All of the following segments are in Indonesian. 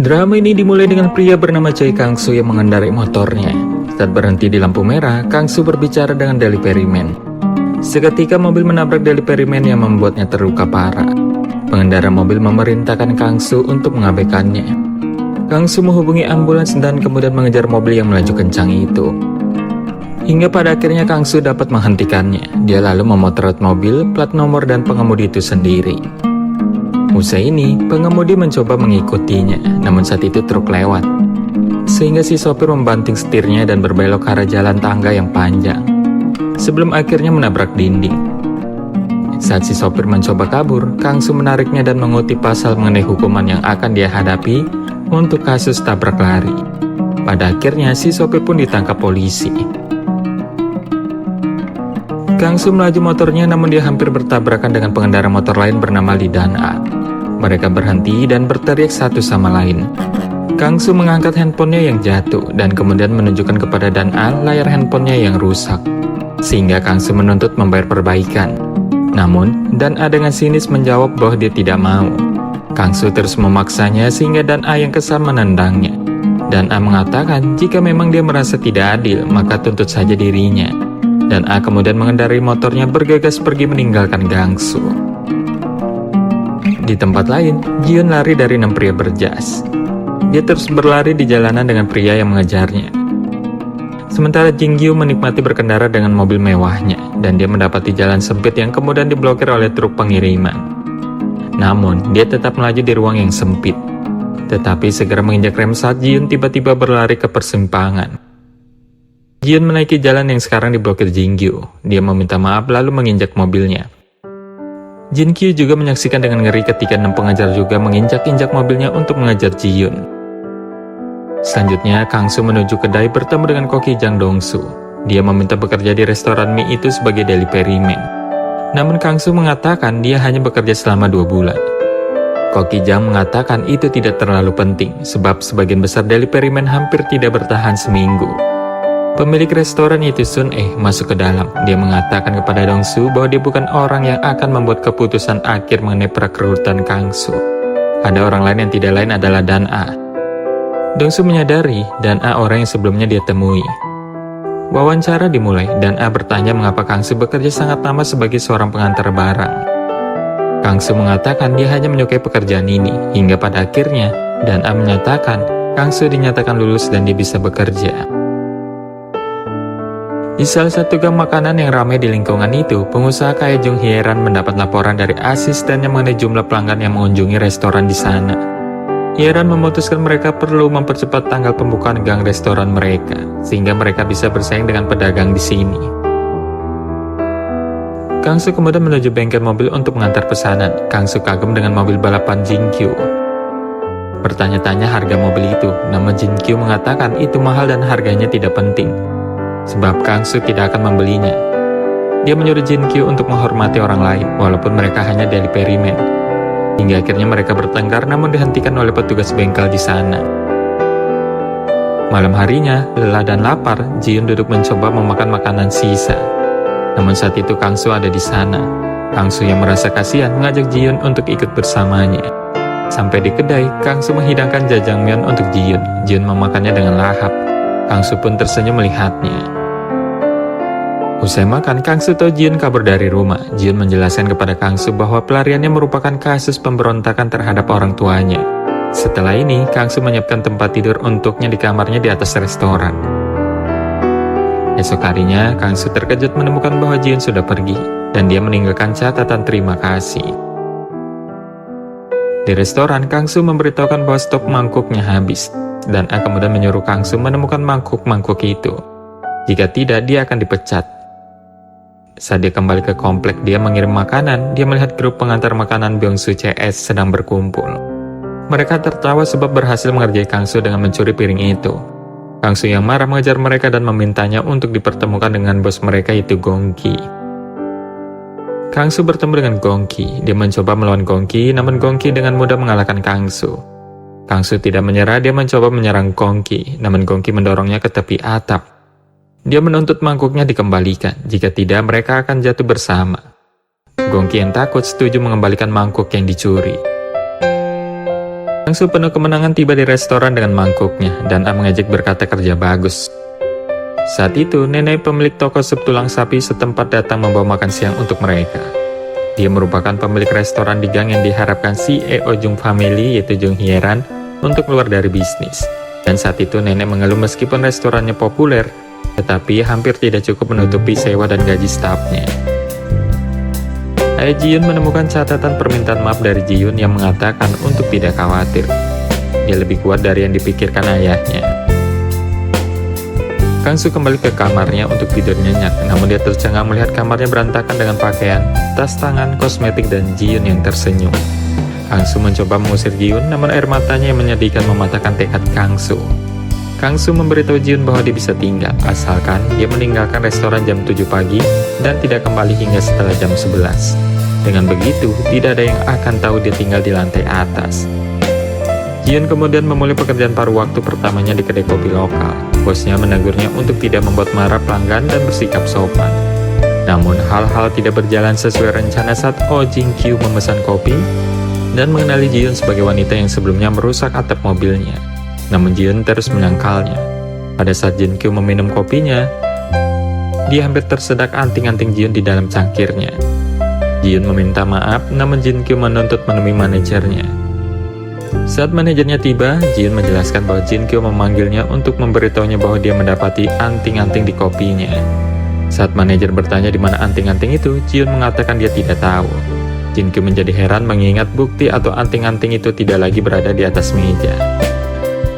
Drama ini dimulai dengan pria bernama Choi Kang-soo yang mengendarai motornya. Saat berhenti di lampu merah, Kang-soo berbicara dengan delivery man. Seketika mobil menabrak delivery man yang membuatnya terluka parah. Pengendara mobil memerintahkan Kang-soo untuk mengabaikannya. Kang-soo menghubungi ambulans dan kemudian mengejar mobil yang melaju kencang itu. Hingga pada akhirnya Kang-soo dapat menghentikannya. Dia lalu memotret mobil, plat nomor dan pengemudi itu sendiri. Usai ini, pengemudi mencoba mengikutinya, namun saat itu truk lewat. Sehingga si sopir membanting setirnya dan berbelok ke arah jalan tangga yang panjang. Sebelum akhirnya menabrak dinding. Saat si sopir mencoba kabur, Kang-soo menariknya dan mengutip pasal mengenai hukuman yang akan dia hadapi untuk kasus tabrak lari. Pada akhirnya, si sopir pun ditangkap polisi. Kang-soo melaju motornya namun dia hampir bertabrakan dengan pengendara motor lain bernama Lee Dan-a. Mereka berhenti dan berteriak satu sama lain. Kang-soo mengangkat handphonenya yang jatuh dan kemudian menunjukkan kepada Dan-a layar handphonenya yang rusak. Sehingga Kang-soo menuntut membayar perbaikan. Namun, Dan-a dengan sinis menjawab bahwa dia tidak mau. Kang-soo terus memaksanya sehingga Dan-a yang kesal menendangnya. Dan-a mengatakan jika memang dia merasa tidak adil, maka tuntut saja dirinya. Dan-a kemudian mengendarai motornya bergegas pergi meninggalkan Kang-soo. Di tempat lain, Ji-yeon lari dari 6 pria berjas. Dia terus berlari di jalanan dengan pria yang mengejarnya. Sementara Jin-gyu menikmati berkendara dengan mobil mewahnya, dan dia mendapati jalan sempit yang kemudian diblokir oleh truk pengiriman. Namun, dia tetap melaju di ruang yang sempit. Tetapi segera menginjak rem saat Ji-yeon tiba-tiba berlari ke persimpangan. Ji-yeon menaiki jalan yang sekarang diblokir Jin-gyu. Dia meminta maaf lalu menginjak mobilnya. Jin-gyu juga menyaksikan dengan ngeri ketika 6 pengejar juga menginjak-injak mobilnya untuk mengejar Ji-yeon. Selanjutnya, Kang-soo menuju kedai bertemu dengan koki Jang Dong-soo. Dia meminta bekerja di restoran mie itu sebagai delivery man. Namun Kang-soo mengatakan dia hanya bekerja selama 2 bulan. Koki Jang mengatakan itu tidak terlalu penting, sebab sebagian besar delivery man hampir tidak bertahan seminggu. Pemilik restoran itu Sun masuk ke dalam. Dia mengatakan kepada Dong-soo bahwa dia bukan orang yang akan membuat keputusan akhir mengenai perekrutan Kang-soo. Ada orang lain yang tidak lain adalah Dan-a. Dong-soo menyadari Dan-a orang yang sebelumnya dia temui. Wawancara dimulai. Dan-a bertanya mengapa Kang-soo bekerja sangat lama sebagai seorang pengantar barang. Kang-soo mengatakan dia hanya menyukai pekerjaan ini. Hingga pada akhirnya, Dan-a menyatakan Kang-soo dinyatakan lulus dan dia bisa bekerja. Di salah satu gang makanan yang ramai di lingkungan itu, pengusaha kaya Jung Hye-ran mendapat laporan dari asistennya mengenai jumlah pelanggan yang mengunjungi restoran di sana. Hye-ran memutuskan mereka perlu mempercepat tanggal pembukaan gang restoran mereka, sehingga mereka bisa bersaing dengan pedagang di sini. Kang-soo kemudian menuju bengkel mobil untuk mengantar pesanan. Kang-soo kagum dengan mobil balapan Jin-gyu. Bertanya-tanya harga mobil itu, namun Jin-gyu mengatakan itu mahal dan harganya tidak penting. Sebab Kang-soo tidak akan membelinya. Dia menyuruh Jin-gyu untuk menghormati orang lain, walaupun mereka hanya delivery man. Hingga akhirnya mereka bertengkar namun dihentikan oleh petugas bengkel di sana. Malam harinya, lelah dan lapar, Ji-yeon duduk mencoba memakan makanan sisa. Namun saat itu Kang-soo ada di sana. Kang-soo yang merasa kasihan mengajak Ji-yeon untuk ikut bersamanya. Sampai di kedai, Kang-soo menghidangkan jajangmyeon untuk Ji-yeon. Ji-yeon memakannya dengan lahap. Kang-soo pun tersenyum melihatnya. Usai makan, Kang-soo tahu Ji-yeon kabur dari rumah. Ji-yeon menjelaskan kepada Kang-soo bahwa pelariannya merupakan kasus pemberontakan terhadap orang tuanya. Setelah ini, Kang-soo menyiapkan tempat tidur untuknya di kamarnya di atas restoran. Esok harinya, Kang-soo terkejut menemukan bahwa Ji-yeon sudah pergi, dan dia meninggalkan catatan terima kasih. Di restoran, Kang-soo memberitahukan bahwa stok mangkuknya habis. Dan A kemudian menyuruh Kang-soo menemukan mangkuk-mangkuk itu. Jika tidak, dia akan dipecat. Saat dia kembali ke komplek dia mengirim makanan, dia melihat grup pengantar makanan Byung-soo CS sedang berkumpul. Mereka tertawa sebab berhasil mengerjai Kang-soo dengan mencuri piring itu. Kang-soo yang marah mengejar mereka dan memintanya untuk dipertemukan dengan bos mereka yaitu Gong-ki. Kang-soo bertemu dengan Gong-ki. Dia mencoba melawan Gong-ki, namun Gong-ki dengan mudah mengalahkan Kang-soo. Kang-soo tidak menyerah, dia mencoba menyerang Gong-ki, namun Gong-ki mendorongnya ke tepi atap. Dia menuntut mangkuknya dikembalikan, jika tidak mereka akan jatuh bersama. Gong-ki yang takut setuju mengembalikan mangkuk yang dicuri. Kang Su penuh kemenangan tiba di restoran dengan mangkuknya, dan A mengejek berkata kerja bagus. Saat itu, nenek pemilik toko sup tulang sapi setempat datang membawa makan siang untuk mereka. Dia merupakan pemilik restoran di gang yang diharapkan CEO Jung Family, yaitu Jung Hyeran, untuk keluar dari bisnis. Dan saat itu nenek mengeluh meskipun restorannya populer, tetapi hampir tidak cukup menutupi sewa dan gaji stafnya. Ayah Ji-Yun menemukan catatan permintaan maaf dari Ji-Yun yang mengatakan untuk tidak khawatir. Dia lebih kuat dari yang dipikirkan ayahnya. Kang Su kembali ke kamarnya untuk tidur nyenyak, namun dia tercengang melihat kamarnya berantakan dengan pakaian, tas tangan, kosmetik, dan Ji-Yun yang tersenyum. Kang Su mencoba mengusir Ji-Yun, namun air matanya yang menyedihkan mematahkan tekad Kang Su. Kang Su memberitahu Ji-Yun bahwa dia bisa tinggal, asalkan dia meninggalkan restoran jam 7 pagi dan tidak kembali hingga setelah jam 11. Dengan begitu, tidak ada yang akan tahu dia tinggal di lantai atas. Ji-Yun kemudian memulai pekerjaan paruh waktu pertamanya di kedai kopi lokal. Bosnya menegurnya untuk tidak membuat marah pelanggan dan bersikap sopan. Namun, hal-hal tidak berjalan sesuai rencana saat Oh Jin-kyu memesan kopi dan mengenali Ji-Yun sebagai wanita yang sebelumnya merusak atap mobilnya. Namun Ji-Yun terus menyangkalnya. Pada saat Jin-kyu meminum kopinya, dia hampir tersedak anting-anting Ji-Yun di dalam cangkirnya. Ji-Yun meminta maaf, namun Jin-kyu menuntut menemui manajernya. Saat manajernya tiba, Ji-Yun menjelaskan bahwa Jin-kyu memanggilnya untuk memberitahunya bahwa dia mendapati anting-anting di kopinya. Saat manajer bertanya di mana anting-anting itu, Ji-Yun mengatakan dia tidak tahu. Jin-kyu menjadi heran mengingat bukti atau anting-anting itu tidak lagi berada di atas meja.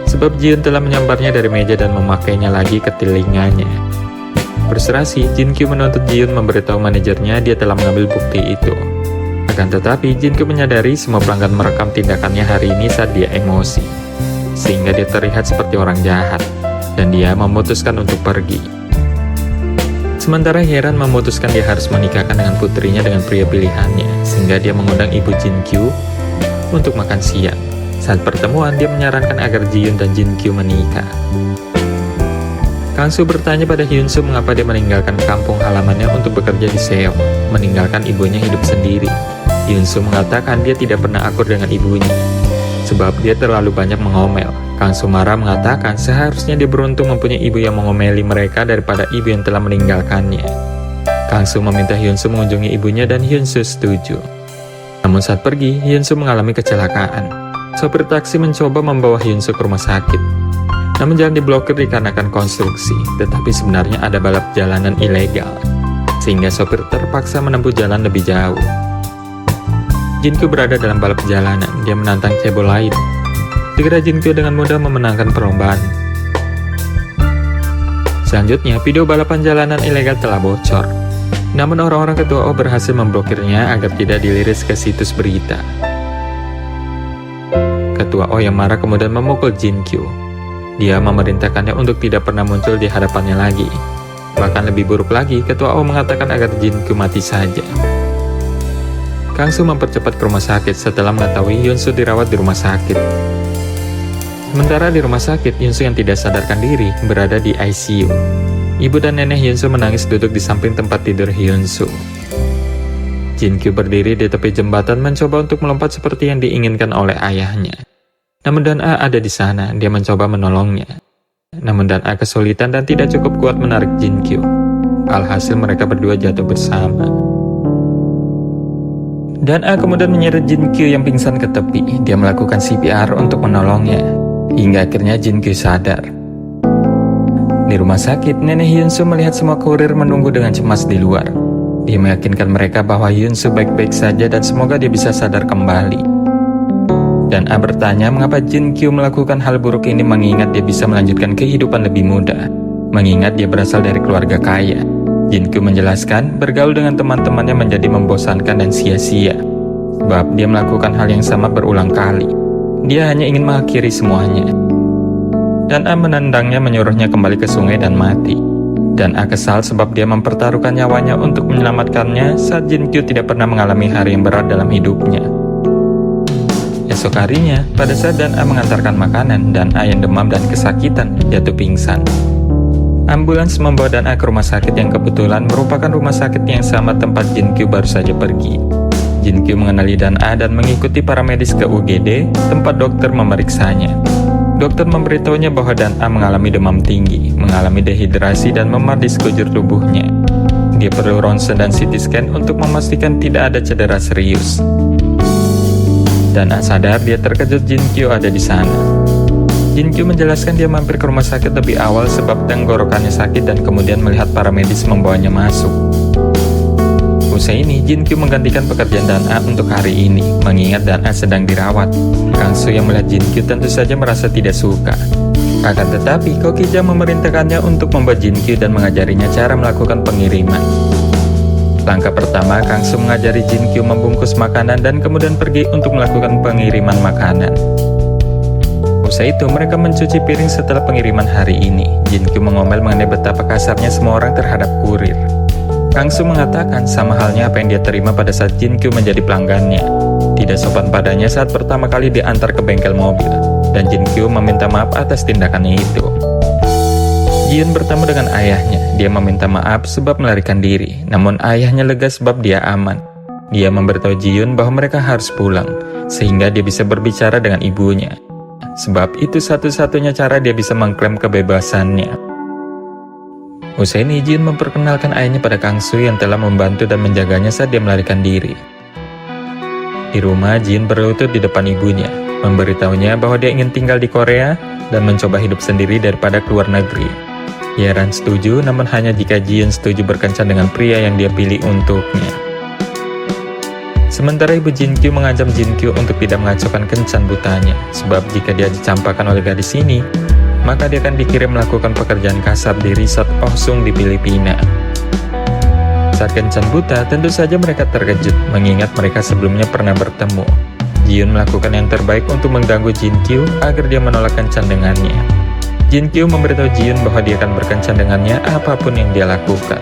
Sebab Ji-Yun telah menyambarnya dari meja dan memakainya lagi ke telinganya. Berserasi, Jin-kyu menuntut Ji-Yun memberitahu manajernya dia telah mengambil bukti itu. Akan tetapi, Jin-kyu menyadari semua pelanggan merekam tindakannya hari ini saat dia emosi, sehingga dia terlihat seperti orang jahat, dan dia memutuskan untuk pergi. Sementara Hyeran memutuskan dia harus menikahkan dengan putrinya dengan pria pilihannya, sehingga dia mengundang ibu Jin-kyu untuk makan siang. Saat pertemuan, dia menyarankan agar Ji-Yun dan Jin-kyu menikah. Kang Su bertanya pada Hyun-soo mengapa dia meninggalkan kampung halamannya untuk bekerja di Seoul, meninggalkan ibunya hidup sendiri. Hyun-soo mengatakan dia tidak pernah akur dengan ibunya, sebab dia terlalu banyak mengomel. Kang Su marah mengatakan seharusnya dia beruntung mempunyai ibu yang mengomeli mereka daripada ibu yang telah meninggalkannya. Kang Su meminta Hyun-soo mengunjungi ibunya dan Hyun-soo setuju. Namun saat pergi, Hyun-soo mengalami kecelakaan. Sopir taksi mencoba membawa Hyun-soo ke rumah sakit. Namun jalan diblokir dikarenakan konstruksi, tetapi sebenarnya ada balap jalanan ilegal, sehingga sopir terpaksa menempuh jalan lebih jauh. Jin-kyu berada dalam balap jalanan, dia menantang cebol lain. Segera Jin-kyu dengan mudah memenangkan perlombaan. Selanjutnya, video balapan jalanan ilegal telah bocor. Namun orang-orang ketua O berhasil memblokirnya agar tidak diliris ke situs berita. Ketua O yang marah kemudian memukul Jin-kyu. Dia memerintahkannya untuk tidak pernah muncul di hadapannya lagi. Bahkan lebih buruk lagi, Ketua O mengatakan agar Jin-kyu mati saja. Kang Su mempercepat ke rumah sakit setelah mengetahui Hyun-soo dirawat di rumah sakit. Sementara di rumah sakit, Hyun-soo yang tidak sadarkan diri berada di ICU. Ibu dan nenek Hyun-soo menangis duduk di samping tempat tidur Hyun-soo. Jin-kyu berdiri di tepi jembatan mencoba untuk melompat seperti yang diinginkan oleh ayahnya. Namun Dan-a ada di sana, dia mencoba menolongnya. Namun Dan-a kesulitan dan tidak cukup kuat menarik Jin-kyu. Alhasil mereka berdua jatuh bersama. Dan-a kemudian menyeret Jin-kyu yang pingsan ke tepi. Dia melakukan CPR untuk menolongnya, hingga akhirnya Jin-kyu sadar. Di rumah sakit, nenek Hyun-soo melihat semua kurir menunggu dengan cemas di luar. Dia meyakinkan mereka bahwa Hyun-soo baik-baik saja dan semoga dia bisa sadar kembali. Dan A bertanya mengapa Jin-kyu melakukan hal buruk ini mengingat dia bisa melanjutkan kehidupan lebih mudah, mengingat dia berasal dari keluarga kaya. Jin-kyu menjelaskan bergaul dengan teman-temannya menjadi membosankan dan sia-sia, sebab dia melakukan hal yang sama berulang kali. Dia hanya ingin mengakhiri semuanya. Dan A menendangnya menyuruhnya kembali ke sungai dan mati. Dan A kesal sebab dia mempertaruhkan nyawanya untuk menyelamatkannya saat Jin-kyu tidak pernah mengalami hari yang berat dalam hidupnya. Esok harinya, pada saat Dan-a mengantarkan makanan, Dan-a yang demam dan kesakitan jatuh pingsan. Ambulans membawa Dan-a ke rumah sakit yang kebetulan merupakan rumah sakit yang sama tempat Jin-kyu baru saja pergi. Jin-kyu Jin Kyu mengenali Dan A dan mengikuti para medis ke UGD, tempat dokter memeriksanya. Dokter memberitahunya bahwa Dan A mengalami demam tinggi, mengalami dehidrasi dan memar di sekujur tubuhnya. Dia perlu ronsen dan CT scan untuk memastikan tidak ada cedera serius. Dan A sadar dia terkejut Jin Kyu ada di sana. Jin Kyu menjelaskan dia mampir ke rumah sakit lebih awal sebab tenggorokannya sakit dan kemudian melihat para medis membawanya masuk. Usai ini, Jin Kyu menggantikan pekerjaan Dan A untuk hari ini, mengingat Dan A sedang dirawat. Kang Soo yang melihat Jin Kyu tentu saja merasa tidak suka. Akan tetapi, Ko Ki-ja memerintahkannya untuk membuat Jin Kyu dan mengajarinya cara melakukan pengiriman. Langkah pertama, Kang Soo mengajari Jin Kyu membungkus makanan dan kemudian pergi untuk melakukan pengiriman makanan. Usai itu, mereka mencuci piring setelah pengiriman hari ini. Jin Kyu mengomel mengenai betapa kasarnya semua orang terhadap kurir. Kang Soo mengatakan sama halnya apa yang dia terima pada saat Jin Kyu menjadi pelanggannya. Tidak sopan padanya saat pertama kali diantar ke bengkel mobil, dan Jin Kyu meminta maaf atas tindakannya itu. Jiun bertemu dengan ayahnya. Dia meminta maaf sebab melarikan diri, namun ayahnya lega sebab dia aman. Dia memberitahu Jiun bahwa mereka harus pulang, sehingga dia bisa berbicara dengan ibunya. Sebab itu satu-satunya cara dia bisa mengklaim kebebasannya. Usai ini, Jiun memperkenalkan ayahnya pada Kang Soo yang telah membantu dan menjaganya saat dia melarikan diri. Di rumah, Jiun berlutut di depan ibunya, memberitahunya bahwa dia ingin tinggal di Korea dan mencoba hidup sendiri daripada keluar negeri. Yeran setuju, namun hanya jika Jiun setuju berkencan dengan pria yang dia pilih untuknya. Sementara ibu Jin Kyu mengancam Jin Kyu untuk tidak mengacaukan kencan butanya, sebab jika dia dicampakkan oleh gadis ini, maka dia akan dikirim melakukan pekerjaan kasar di resort Ohsung di Filipina. Saat kencan buta, tentu saja mereka terkejut, mengingat mereka sebelumnya pernah bertemu. Jiun melakukan yang terbaik untuk mengganggu Jin Kyu agar dia menolak kencan dengannya. Jin Kyu memberitahu Jiun bahwa dia akan berkencan dengannya apapun yang dia lakukan.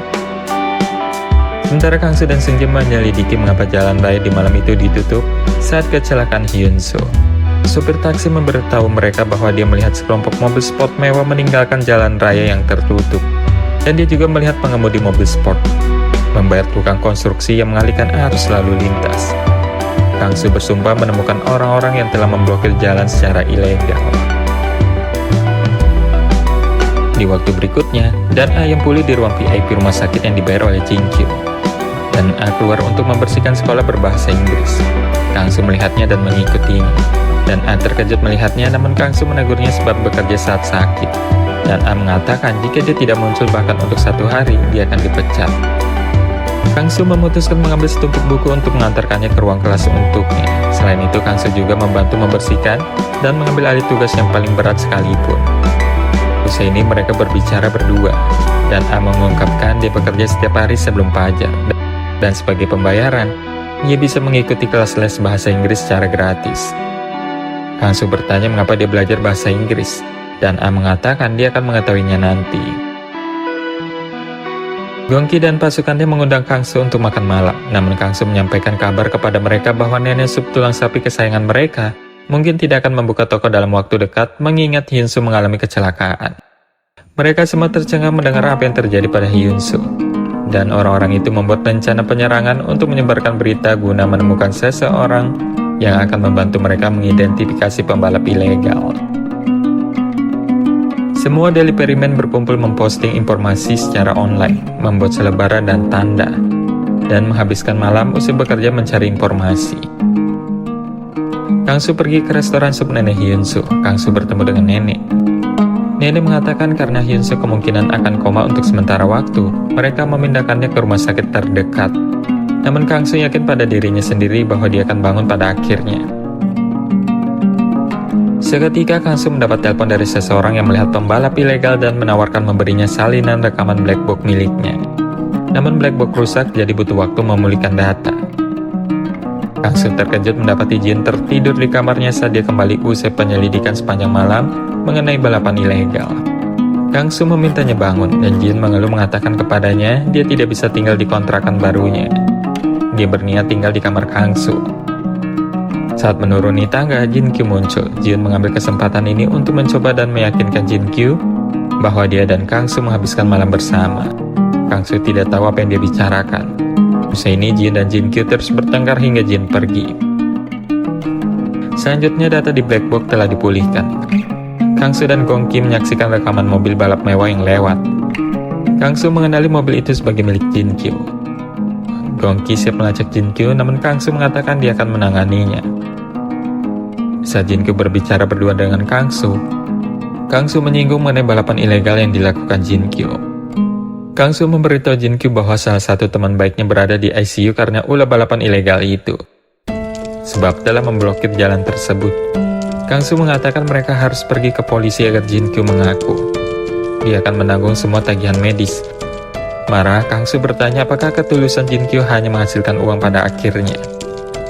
Sementara Kang Soo dan Seung Jae menyelidiki mengapa jalan raya di malam itu ditutup saat kecelakaan Hyun Soo. Supir taksi memberitahu mereka bahwa dia melihat sekelompok mobil sport mewah meninggalkan jalan raya yang tertutup. Dan dia juga melihat pengemudi mobil sport membayar tukang konstruksi yang mengalihkan arus lalu lintas. Kang Soo bersumpah menemukan orang-orang yang telah memblokir jalan secara ilegal. Di waktu berikutnya, Dan A yang pulih di ruang VIP rumah sakit yang dibayar oleh Jin Kyu. Dan A keluar untuk membersihkan sekolah berbahasa Inggris. Kang Soo melihatnya dan mengikutinya. Dan A terkejut melihatnya, namun Kang Soo menegurnya sebab bekerja saat sakit. Dan A mengatakan jika dia tidak muncul bahkan untuk 1 hari, dia akan dipecat. Kang Soo memutuskan mengambil setumpuk buku untuk mengantarkannya ke ruang kelas untuknya. Selain itu, Kang Soo juga membantu membersihkan dan mengambil alih tugas yang paling berat sekalipun. Usai ini mereka berbicara berdua, dan A mengungkapkan dia bekerja setiap hari sebelum fajar. Dan sebagai pembayaran, ia bisa mengikuti kelas les bahasa Inggris secara gratis. Kang Soo bertanya mengapa dia belajar bahasa Inggris, dan A mengatakan dia akan mengetahuinya nanti. Gong Ki dan pasukannya mengundang Kang Soo untuk makan malam, namun Kang Soo menyampaikan kabar kepada mereka bahwa nenek sup tulang sapi kesayangan mereka mungkin tidak akan membuka toko dalam waktu dekat mengingat Hyun Soo mengalami kecelakaan. Mereka semua tercengang mendengar apa yang terjadi pada Hyun Soo, dan orang-orang itu membuat rencana penyerangan untuk menyebarkan berita guna menemukan seseorang yang akan membantu mereka mengidentifikasi pembalap ilegal. Semua Daily Perimen berkumpul memposting informasi secara online, membuat selebaran dan tanda, dan menghabiskan malam usai bekerja mencari informasi. Kang Soo pergi ke restoran sup nenek Hyun Soo. Kang Soo bertemu dengan nenek. Nenek mengatakan karena Hyun Soo kemungkinan akan koma untuk sementara waktu, mereka memindahkannya ke rumah sakit terdekat. Namun Kang Soo yakin pada dirinya sendiri bahwa dia akan bangun pada akhirnya. Seketika Kang Soo mendapat telepon dari seseorang yang melihat pembalap ilegal dan menawarkan memberinya salinan rekaman black box miliknya. Namun black box rusak jadi butuh waktu memulihkan data. Kang Soo terkejut mendapati Jin tertidur di kamarnya saat dia kembali usai penyelidikan sepanjang malam mengenai balapan ilegal. Kang Soo memintanya bangun dan Jin mengeluh mengatakan kepadanya dia tidak bisa tinggal di kontrakan barunya. Dia berniat tinggal di kamar Kang Soo. Saat menuruni tangga, Jin Kyu muncul. Jin mengambil kesempatan ini untuk mencoba dan meyakinkan Jin Kyu bahwa dia dan Kang Soo menghabiskan malam bersama. Kang Soo tidak tahu apa yang dia bicarakan. Usai ini Jin dan Jin Kyu terus bertengkar hingga Jin pergi. Selanjutnya data di black box telah dipulihkan. Kang Soo dan Gong Ki menyaksikan rekaman mobil balap mewah yang lewat. Kang Soo mengenali mobil itu sebagai milik Jin Kyu. Gong Ki siap melacak Jin Kyu, namun Kang Soo mengatakan dia akan menanganinya. Saat Jin Kyu berbicara berdua dengan Kang Soo menyinggung mengenai balapan ilegal yang dilakukan Jin Kyu. Kang Soo memberitahu Jin Kyu bahwa salah satu teman baiknya berada di ICU karena ulah balapan ilegal itu, sebab telah memblokir jalan tersebut. Kang Soo mengatakan mereka harus pergi ke polisi agar Jin Kyu mengaku. Dia akan menanggung semua tagihan medis. Marah, Kang Soo bertanya apakah ketulusan Jin Kyu hanya menghasilkan uang pada akhirnya.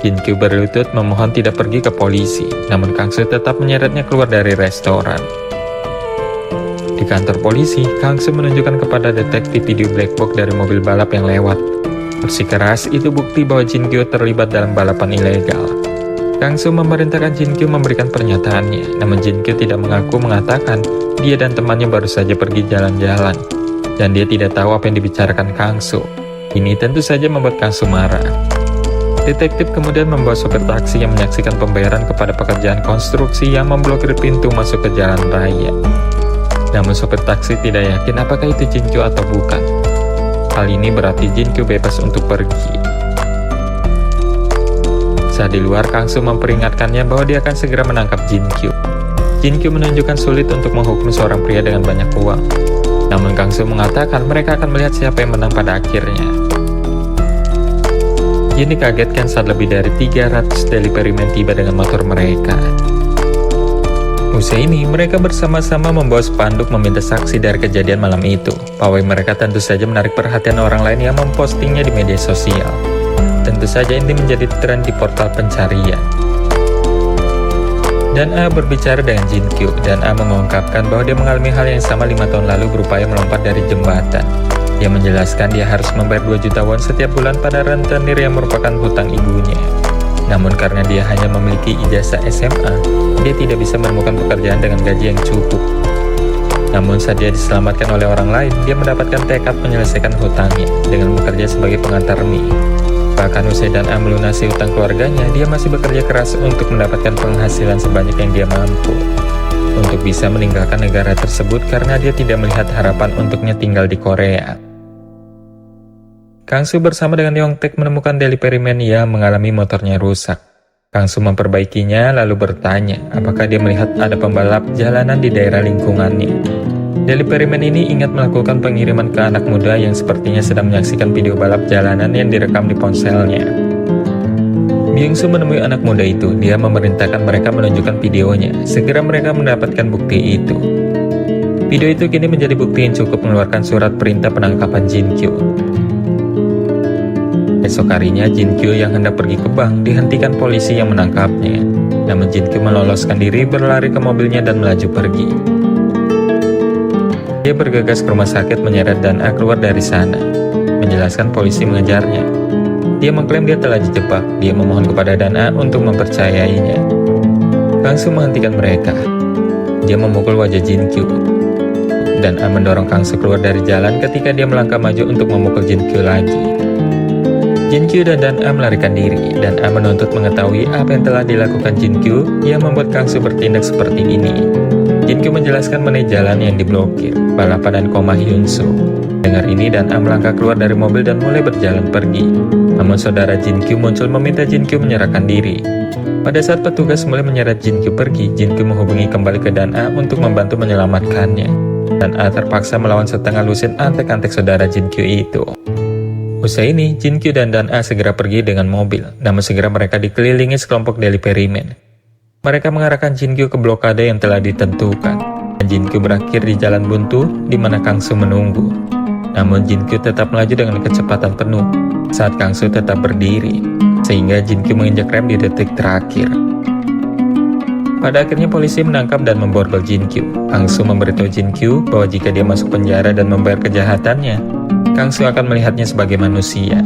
Jin Kyu berlutut memohon tidak pergi ke polisi, namun Kang Soo tetap menyeretnya keluar dari restoran. Di kantor polisi, Kang Soo menunjukkan kepada detektif video black box dari mobil balap yang lewat. Bersikeras, itu bukti bahwa Jin Kyu terlibat dalam balapan ilegal. Kang Soo memerintahkan Jin Kyu memberikan pernyataannya, namun Jin Kyu tidak mengaku, mengatakan dia dan temannya baru saja pergi jalan-jalan, dan dia tidak tahu apa yang dibicarakan Kang Soo. Ini tentu saja membuat Kang Soo marah. Detektif kemudian membawa sopir taksi yang menyaksikan pembayaran kepada pekerjaan konstruksi yang memblokir pintu masuk ke jalan raya. Namun sopir taksi tidak yakin apakah itu Jin Kyu atau bukan. Hal ini berarti Jin Kyu bebas untuk pergi. Saat di luar, Kang Soo memperingatkannya bahwa dia akan segera menangkap Jin Kyu. Jin Kyu menunjukkan sulit untuk menghukum seorang pria dengan banyak uang. Namun Kang Soo mengatakan mereka akan melihat siapa yang menang pada akhirnya. Jin dikagetkan saat lebih dari 300 deliveryman tiba dengan motor mereka. Usai ini, mereka bersama-sama membawa spanduk meminta saksi dari kejadian malam itu. Pawai mereka tentu saja menarik perhatian orang lain yang mempostingnya di media sosial. Tentu saja ini menjadi tren di portal pencarian. Dan A berbicara dengan Jin Kyu, dan A mengungkapkan bahwa dia mengalami hal yang sama 5 tahun lalu berupaya melompat dari jembatan. Dia menjelaskan dia harus membayar 2 juta won setiap bulan pada rentenir yang merupakan hutang ibunya. Namun karena dia hanya memiliki ijazah SMA, dia tidak bisa menemukan pekerjaan dengan gaji yang cukup. Namun saat dia diselamatkan oleh orang lain, dia mendapatkan tekad menyelesaikan hutangnya dengan bekerja sebagai pengantar mie. Bahkan usai dan A melunasi hutang keluarganya, dia masih bekerja keras untuk mendapatkan penghasilan sebanyak yang dia mampu untuk bisa meninggalkan negara tersebut karena dia tidak melihat harapan untuknya tinggal di Korea. Kang Soo bersama dengan Yongtaek menemukan deliveryman yang mengalami motornya rusak. Kang Soo memperbaikinya lalu bertanya apakah dia melihat ada pembalap jalanan di daerah lingkungannya. Deliveryman ini ingat melakukan pengiriman ke anak muda yang sepertinya sedang menyaksikan video balap jalanan yang direkam di ponselnya. Byung Soo menemui anak muda itu. Dia memerintahkan mereka menunjukkan videonya. Segera mereka mendapatkan bukti itu. Video itu kini menjadi bukti yang cukup mengeluarkan surat perintah penangkapan Jin Kyu. Esok harinya, Jin Kyu yang hendak pergi ke bank dihentikan polisi yang menangkapnya. Namun Jin Kyu meloloskan diri, berlari ke mobilnya dan melaju pergi. Dia bergegas ke rumah sakit menyeret Dan A keluar dari sana, menjelaskan polisi mengejarnya. Dia mengklaim dia telah dijebak. Dia memohon kepada Dan A untuk mempercayainya. Kang Soo menghentikan mereka. Dia memukul wajah Jin Kyu. Dan A mendorong Kang Soo keluar dari jalan ketika dia melangkah maju untuk memukul Jin Kyu lagi. Jin Kyu dan Dan A melarikan diri. Dan A menuntut mengetahui apa yang telah dilakukan Jin Kyu yang membuat Kang Soo bertindak seperti ini. Jin Kyu menjelaskan mengenai jalan yang diblokir, balapan dan koma Hyun Soo. Dengar ini, Dan A melangkah keluar dari mobil dan mulai berjalan pergi. Namun saudara Jin Kyu muncul meminta Jin Kyu menyerahkan diri. Pada saat petugas mulai menyeret Jin Kyu pergi, Jin Kyu menghubungi kembali ke Dan A untuk membantu menyelamatkannya. Dan A terpaksa melawan setengah lusin antek-antek saudara Jin Kyu itu. Usai ini, Jin Kyu dan A segera pergi dengan mobil, namun segera mereka dikelilingi sekelompok deliveryman. Mereka mengarahkan Jin Kyu ke blokade yang telah ditentukan. Dan Jin Kyu berakhir di jalan buntu, di mana Kang Soo menunggu. Namun Jin Kyu tetap melaju dengan kecepatan penuh, saat Kang Soo tetap berdiri, sehingga Jin Kyu menginjak rem di detik terakhir. Pada akhirnya polisi menangkap dan memborgol Jin Kyu. Kang Soo memberitahu Jin Kyu bahwa jika dia masuk penjara dan membayar kejahatannya, Kang Soo akan melihatnya sebagai manusia.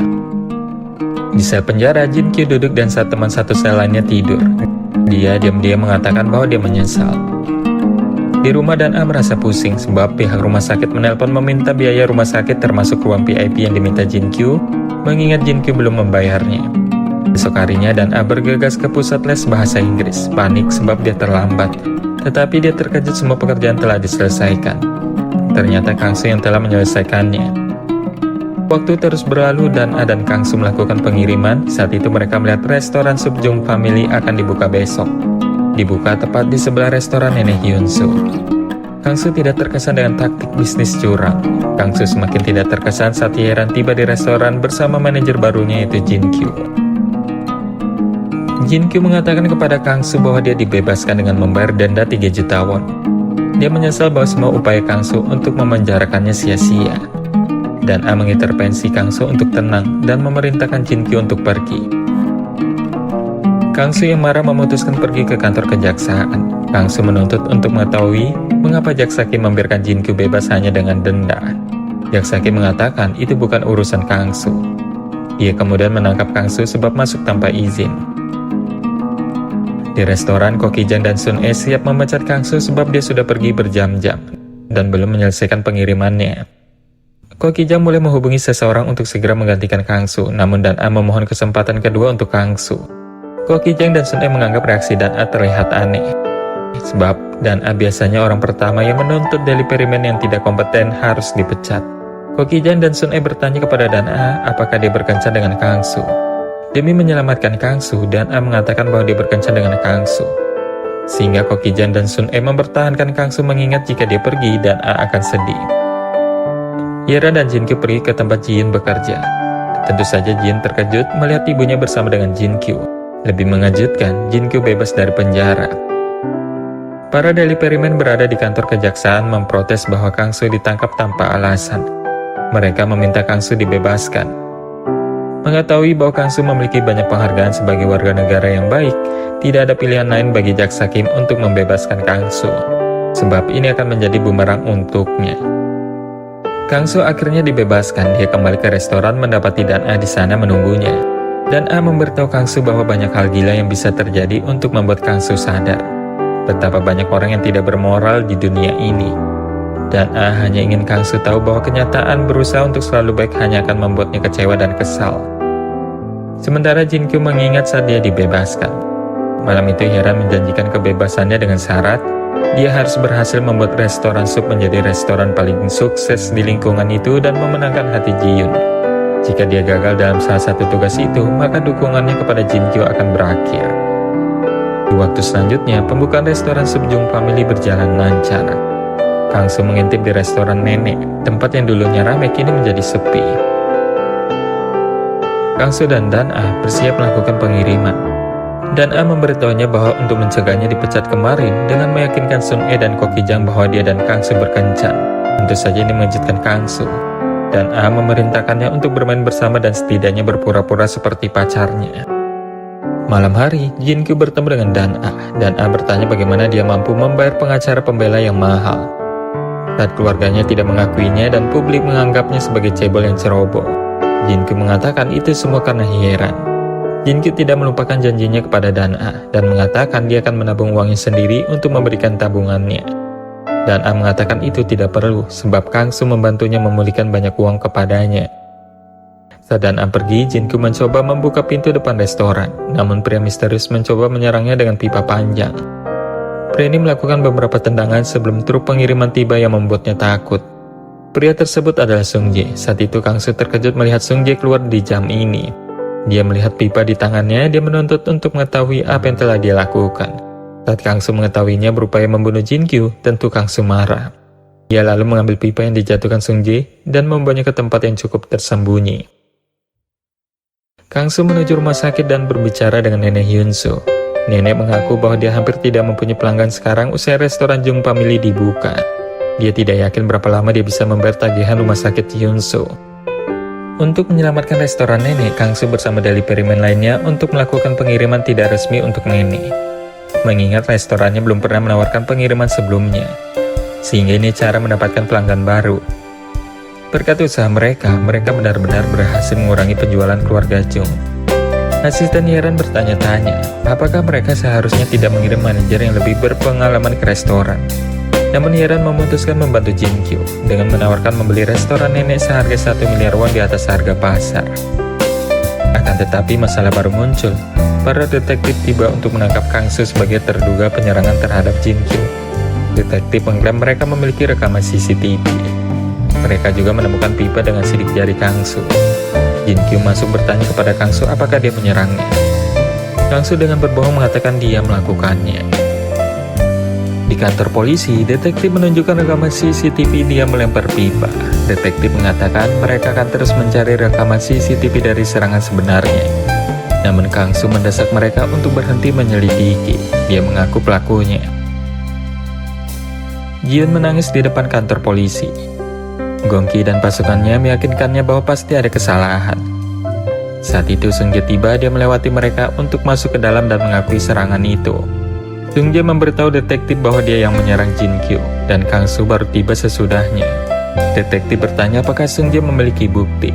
Di sel penjara, Jin Kyu duduk dan saat teman satu sel lainnya tidur. Dia diam-diam mengatakan bahwa dia menyesal. Di rumah Dan A merasa pusing sebab pihak rumah sakit menelpon meminta biaya rumah sakit termasuk ruang VIP yang diminta Jin Kyu, mengingat Jin Kyu belum membayarnya. Besok harinya Dan A bergegas ke pusat les bahasa Inggris, panik sebab dia terlambat. Tetapi dia terkejut semua pekerjaan telah diselesaikan. Ternyata Kang Soo yang telah menyelesaikannya. Waktu terus berlalu Dan A dan Kang Soo melakukan pengiriman. Saat itu mereka melihat restoran sup Jung Family akan dibuka besok. Dibuka tepat di sebelah restoran Nenek Hyun Soo. Kang Soo tidak terkesan dengan taktik bisnis curang. Kang Soo semakin tidak terkesan saat Hye-ran tiba di restoran bersama manajer barunya yaitu Jin Kyu. Jin Kyu mengatakan kepada Kang Soo bahwa dia dibebaskan dengan membayar denda 3 juta won. Dia menyesal bahwa semua upaya Kang Soo untuk memenjarakannya sia-sia. Dan A mengintervensi Kang Soo untuk tenang dan memerintahkan Jin Kyu untuk pergi. Kang Soo yang marah memutuskan pergi ke kantor kejaksaan. Kang Soo menuntut untuk mengetahui mengapa Jaksa Kim membiarkan Jin Kyu bebas hanya dengan denda. Jaksa Kim mengatakan itu bukan urusan Kang Soo. Ia kemudian menangkap Kang Soo sebab masuk tanpa izin. Di restoran, Ko Ki-jang dan Sun E siap memecat Kang Soo sebab dia sudah pergi berjam-jam dan belum menyelesaikan pengirimannya. Ko Ki-jang mulai menghubungi seseorang untuk segera menggantikan Kang Soo, namun Dan A memohon kesempatan kedua untuk Kang Soo. Ko Ki-jang dan Sun E menganggap reaksi Dan A terlihat aneh. Sebab Dan A biasanya orang pertama yang menuntut deliveryman yang tidak kompeten harus dipecat. Ko Ki-jang dan Sun E bertanya kepada Dan A apakah dia berkencan dengan Kang Soo. Demi menyelamatkan Kang Soo, Dan A mengatakan bahwa dia berkencan dengan Kang Soo. Sehingga Ko Ki-jang dan Sun E mempertahankan Kang Soo mengingat jika dia pergi Dan A akan sedih. Hye-ran dan Jin Kyu pergi ke tempat Ji-hyun bekerja. Tentu saja Ji-hyun terkejut melihat ibunya bersama dengan Jin Kyu. Lebih mengejutkan, Jin Kyu bebas dari penjara. Para deliveryman berada di kantor kejaksaan memprotes bahwa Kang Soo ditangkap tanpa alasan. Mereka meminta Kang Soo dibebaskan. Mengetahui bahwa Kang Soo memiliki banyak penghargaan sebagai warga negara yang baik, tidak ada pilihan lain bagi Jaksa Kim untuk membebaskan Kang Soo. Sebab ini akan menjadi bumerang untuknya. Kang Soo akhirnya dibebaskan. Dia kembali ke restoran mendapati Dan A di sana menunggunya. Dan A memberitahu Kang Soo bahwa banyak hal gila yang bisa terjadi untuk membuat Kang Soo sadar betapa banyak orang yang tidak bermoral di dunia ini. Dan A hanya ingin Kang Soo tahu bahwa kenyataan berusaha untuk selalu baik hanya akan membuatnya kecewa dan kesal. Sementara Jin Kyu mengingat saat dia dibebaskan. Malam itu Hye-ran menjanjikan kebebasannya dengan syarat dia harus berhasil membuat restoran sup menjadi restoran paling sukses di lingkungan itu dan memenangkan hati Ji-hyun. Jika dia gagal dalam salah satu tugas itu, maka dukungannya kepada Jin Kyu akan berakhir. Di waktu selanjutnya, pembukaan restoran sup Jung Family berjalan lancar. Kang Soo mengintip di restoran nenek, tempat yang dulunya ramai kini menjadi sepi. Kang Soo dan Dan A bersiap melakukan pengiriman. Dan A memberitahunya bahwa untuk mencegahnya dipecat kemarin dengan meyakinkan Sun E dan Ko Ki-jang bahwa dia dan Kang Soo berkencan. Tentu saja ini mengejutkan Kang Soo. Dan A memerintahkannya untuk bermain bersama dan setidaknya berpura-pura seperti pacarnya. Malam hari, Jin Kyu bertemu dengan Dan A. Dan A bertanya bagaimana dia mampu membayar pengacara pembela yang mahal. Saat keluarganya tidak mengakuinya dan publik menganggapnya sebagai cebol yang ceroboh. Jin Kyu mengatakan itu semua karena Hye-ran. Jin Kyu tidak melupakan janjinya kepada Dan A dan mengatakan dia akan menabung uangnya sendiri untuk memberikan tabungannya. Dan A mengatakan itu tidak perlu sebab Kang Soo membantunya memulihkan banyak uang kepadanya. Saat Dan A pergi, Jin Kyu mencoba membuka pintu depan restoran, namun pria misterius mencoba menyerangnya dengan pipa panjang. Pria ini melakukan beberapa tendangan sebelum truk pengiriman tiba yang membuatnya takut. Pria tersebut adalah Sung Jae. Saat itu Kang Soo terkejut melihat Sung Jae keluar di jam ini. Dia melihat pipa di tangannya, dia menuntut untuk mengetahui apa yang telah dia lakukan. Saat Kang Soo mengetahuinya berupaya membunuh Jin Kyu, tentu Kang Soo marah. Dia lalu mengambil pipa yang dijatuhkan Sung Jae dan membawanya ke tempat yang cukup tersembunyi. Kang Soo menuju rumah sakit dan berbicara dengan Nenek Hyun Soo. Nenek mengaku bahwa dia hampir tidak mempunyai pelanggan sekarang usai restoran Jung Family dibuka. Dia tidak yakin berapa lama dia bisa membayar tagihan rumah sakit Hyun Soo. Untuk menyelamatkan restoran nenek, Kang Soo bersama deliveryman lainnya untuk melakukan pengiriman tidak resmi untuk nenek. Mengingat restorannya belum pernah menawarkan pengiriman sebelumnya, sehingga ini cara mendapatkan pelanggan baru. Berkat usaha mereka benar-benar berhasil mengurangi penjualan keluarga Jung. Asisten Hye-ran bertanya-tanya, apakah mereka seharusnya tidak mengirim manajer yang lebih berpengalaman ke restoran? Namun Hye-ran memutuskan membantu Jin Kyu dengan menawarkan membeli restoran nenek seharga 1 miliar won di atas harga pasar. Akan tetapi masalah baru muncul. Para detektif tiba untuk menangkap Kang Soo sebagai terduga penyerangan terhadap Jin Kyu. Detektif mengklaim mereka memiliki rekaman CCTV. Mereka juga menemukan pipa dengan sidik jari Kang Soo. Jin Kyu masuk bertanya kepada Kang Soo apakah dia menyerangnya. Kang Soo dengan berbohong mengatakan dia melakukannya. Di kantor polisi, detektif menunjukkan rekaman CCTV dia melempar pipa. Detektif mengatakan mereka akan terus mencari rekaman CCTV dari serangan sebenarnya. Namun Kang Soo mendesak mereka untuk berhenti menyelidiki. Dia mengaku pelakunya. Ji-eun menangis di depan kantor polisi. Gong-ki dan pasukannya meyakinkannya bahwa pasti ada kesalahan. Saat itu Seung-jae tiba, dia melewati mereka untuk masuk ke dalam dan mengakui serangan itu. Seung-jae memberitahu detektif bahwa dia yang menyerang Jin Kyu, dan Kang Soo baru tiba sesudahnya. Detektif bertanya apakah Seung-jae memiliki bukti.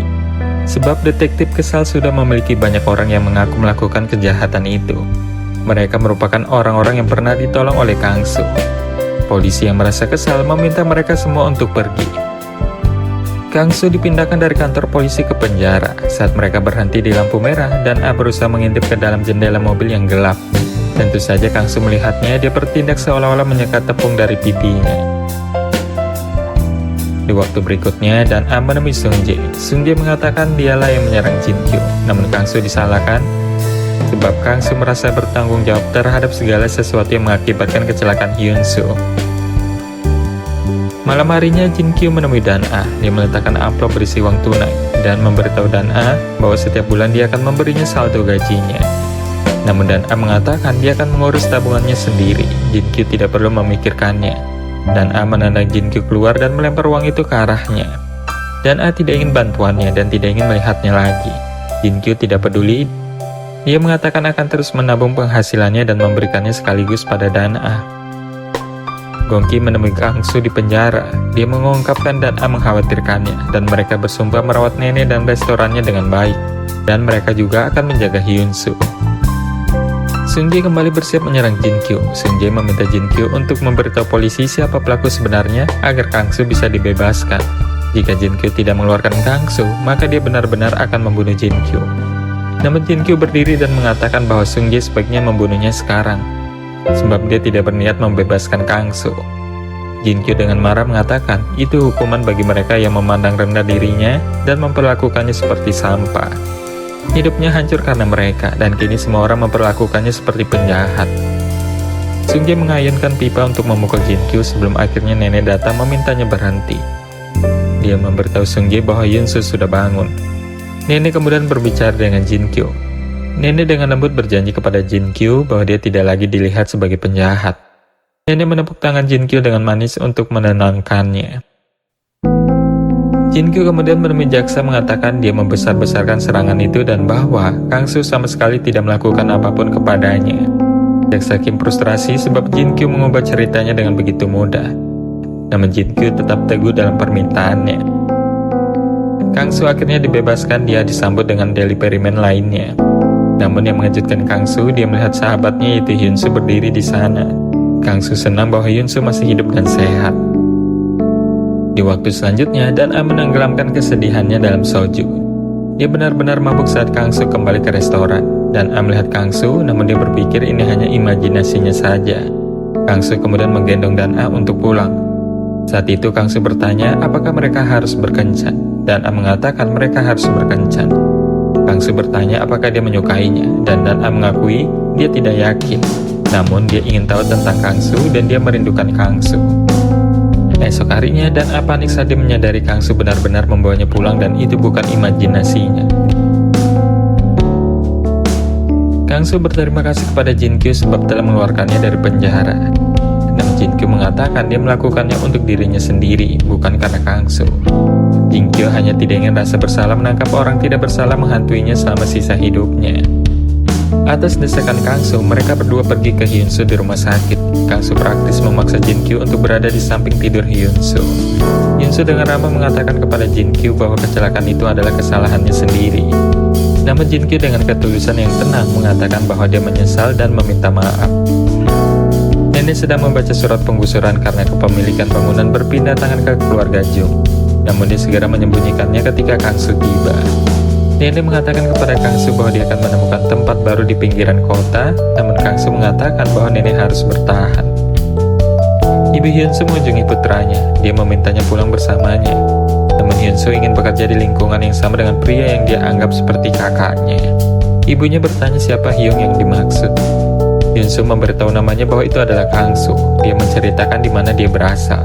Sebab detektif kesal sudah memiliki banyak orang yang mengaku melakukan kejahatan itu. Mereka merupakan orang-orang yang pernah ditolong oleh Kang Soo. Polisi yang merasa kesal meminta mereka semua untuk pergi. Kang Soo dipindahkan dari kantor polisi ke penjara saat mereka berhenti di lampu merah dan A berusaha mengintip ke dalam jendela mobil yang gelap. Tentu saja Kang Soo melihatnya, dia bertindak seolah-olah menyekat tepung dari pipinya. Di waktu berikutnya, dan A menemui Seung-jae. Seung-jae mengatakan dialah yang menyerang Jin Kyu, namun Kang Soo disalahkan sebab Kang Soo merasa bertanggung jawab terhadap segala sesuatu yang mengakibatkan kecelakaan Hyun-soo. Malam harinya Jin Kyu menemui Dan A. Dia meletakkan amplop berisi uang tunai dan memberitahu Dan A bahwa setiap bulan dia akan memberinya saldo gajinya. Namun Dan A mengatakan dia akan mengurus tabungannya sendiri. Jin Kyu tidak perlu memikirkannya. Dan A menendang Jin Kyu keluar dan melempar uang itu ke arahnya. Dan A tidak ingin bantuannya dan tidak ingin melihatnya lagi. Jin Kyu tidak peduli. Dia mengatakan akan terus menabung penghasilannya dan memberikannya sekaligus pada Dan A. Gong-ki menemui Kang Soo di penjara. Dia mengungkapkan Dan A mengkhawatirkannya dan mereka bersumpah merawat nenek dan restorannya dengan baik. Dan mereka juga akan menjaga Hyun-soo. Seung-jae kembali bersiap menyerang Jin Kyu. Seung-jae meminta Jin Kyu untuk memberitahu polisi siapa pelaku sebenarnya agar Kang Soo bisa dibebaskan. Jika Jin Kyu tidak mengeluarkan Kang Soo, maka dia benar-benar akan membunuh Jin Kyu. Namun Jin Kyu berdiri dan mengatakan bahwa Seung-jae sebaiknya membunuhnya sekarang, sebab dia tidak berniat membebaskan Kang Soo. Jin Kyu dengan marah mengatakan itu hukuman bagi mereka yang memandang rendah dirinya dan memperlakukannya seperti sampah. Hidupnya hancur karena mereka, dan kini semua orang memperlakukannya seperti penjahat. Seung-jae mengayunkan pipa untuk memukul Jin Kyu sebelum akhirnya nenek datang memintanya berhenti. Dia memberitahu Seung-jae bahwa Hyun-soo sudah bangun. Nenek kemudian berbicara dengan Jin Kyu. Nenek dengan lembut berjanji kepada Jin Kyu bahwa dia tidak lagi dilihat sebagai penjahat. Nenek menepuk tangan Jin Kyu dengan manis untuk menenangkannya. Jin Kyu kemudian menemui jaksa mengatakan dia membesar-besarkan serangan itu dan bahwa Kang Soo sama sekali tidak melakukan apapun kepadanya. Jaksa Kim frustrasi sebab Jin Kyu mengubah ceritanya dengan begitu mudah. Namun Jin Kyu tetap teguh dalam permintaannya. Kang Soo akhirnya dibebaskan, dia disambut dengan deliperimen lainnya. Namun yang mengejutkan Kang Soo, dia melihat sahabatnya yaitu Hyun-soo berdiri di sana. Kang Soo senang bahwa Hyun-soo masih hidup dan sehat. Di waktu selanjutnya, Dan A menenggelamkan kesedihannya dalam soju. Dia benar-benar mabuk saat Kang Soo kembali ke restoran. Dan A melihat Kang Soo, namun dia berpikir ini hanya imajinasinya saja. Kang Soo kemudian menggendong Dan A untuk pulang. Saat itu Kang Soo bertanya apakah mereka harus berkencan. Dan A mengatakan mereka harus berkencan. Kang Soo bertanya apakah dia menyukainya, dan Dan A mengakui dia tidak yakin. Namun dia ingin tahu tentang Kang Soo dan dia merindukan Kang Soo. Esok harinya, Dan A panik saat dia menyadari Kang Soo benar-benar membawanya pulang dan itu bukan imajinasinya. Kang Soo berterima kasih kepada Jin Kyu sebab telah mengeluarkannya dari penjara. Namun Jin Kyu mengatakan dia melakukannya untuk dirinya sendiri, bukan karena Kang Soo. Jin Kyu hanya tidak ingin rasa bersalah menangkap orang tidak bersalah menghantuinya selama sisa hidupnya. Atas desakan Kang Soo, mereka berdua pergi ke Hyun-soo di rumah sakit. Kang Soo praktis memaksa Jin Kyu untuk berada di samping tidur Hyun-soo. Hyun-soo dengan ramah mengatakan kepada Jin Kyu bahwa kecelakaan itu adalah kesalahannya sendiri. Namun Jin Kyu dengan ketulusan yang tenang mengatakan bahwa dia menyesal dan meminta maaf. Nenek sedang membaca surat penggusuran karena kepemilikan bangunan berpindah tangan ke keluarga Jung. Namun dia segera menyembunyikannya ketika Kang Soo tiba. Nenek mengatakan kepada Kang Soo bahwa dia akan menemukan tempat baru di pinggiran kota, namun Kang Soo mengatakan bahwa nenek harus bertahan. Ibu Hyun Soo mengunjungi putranya, dia memintanya pulang bersamanya. Namun Hyun Soo ingin bekerja di lingkungan yang sama dengan pria yang dia anggap seperti kakaknya. Ibunya bertanya siapa Hyung yang dimaksud. Hyun Soo memberitahu namanya bahwa itu adalah Kang Soo. Dia menceritakan di mana dia berasal.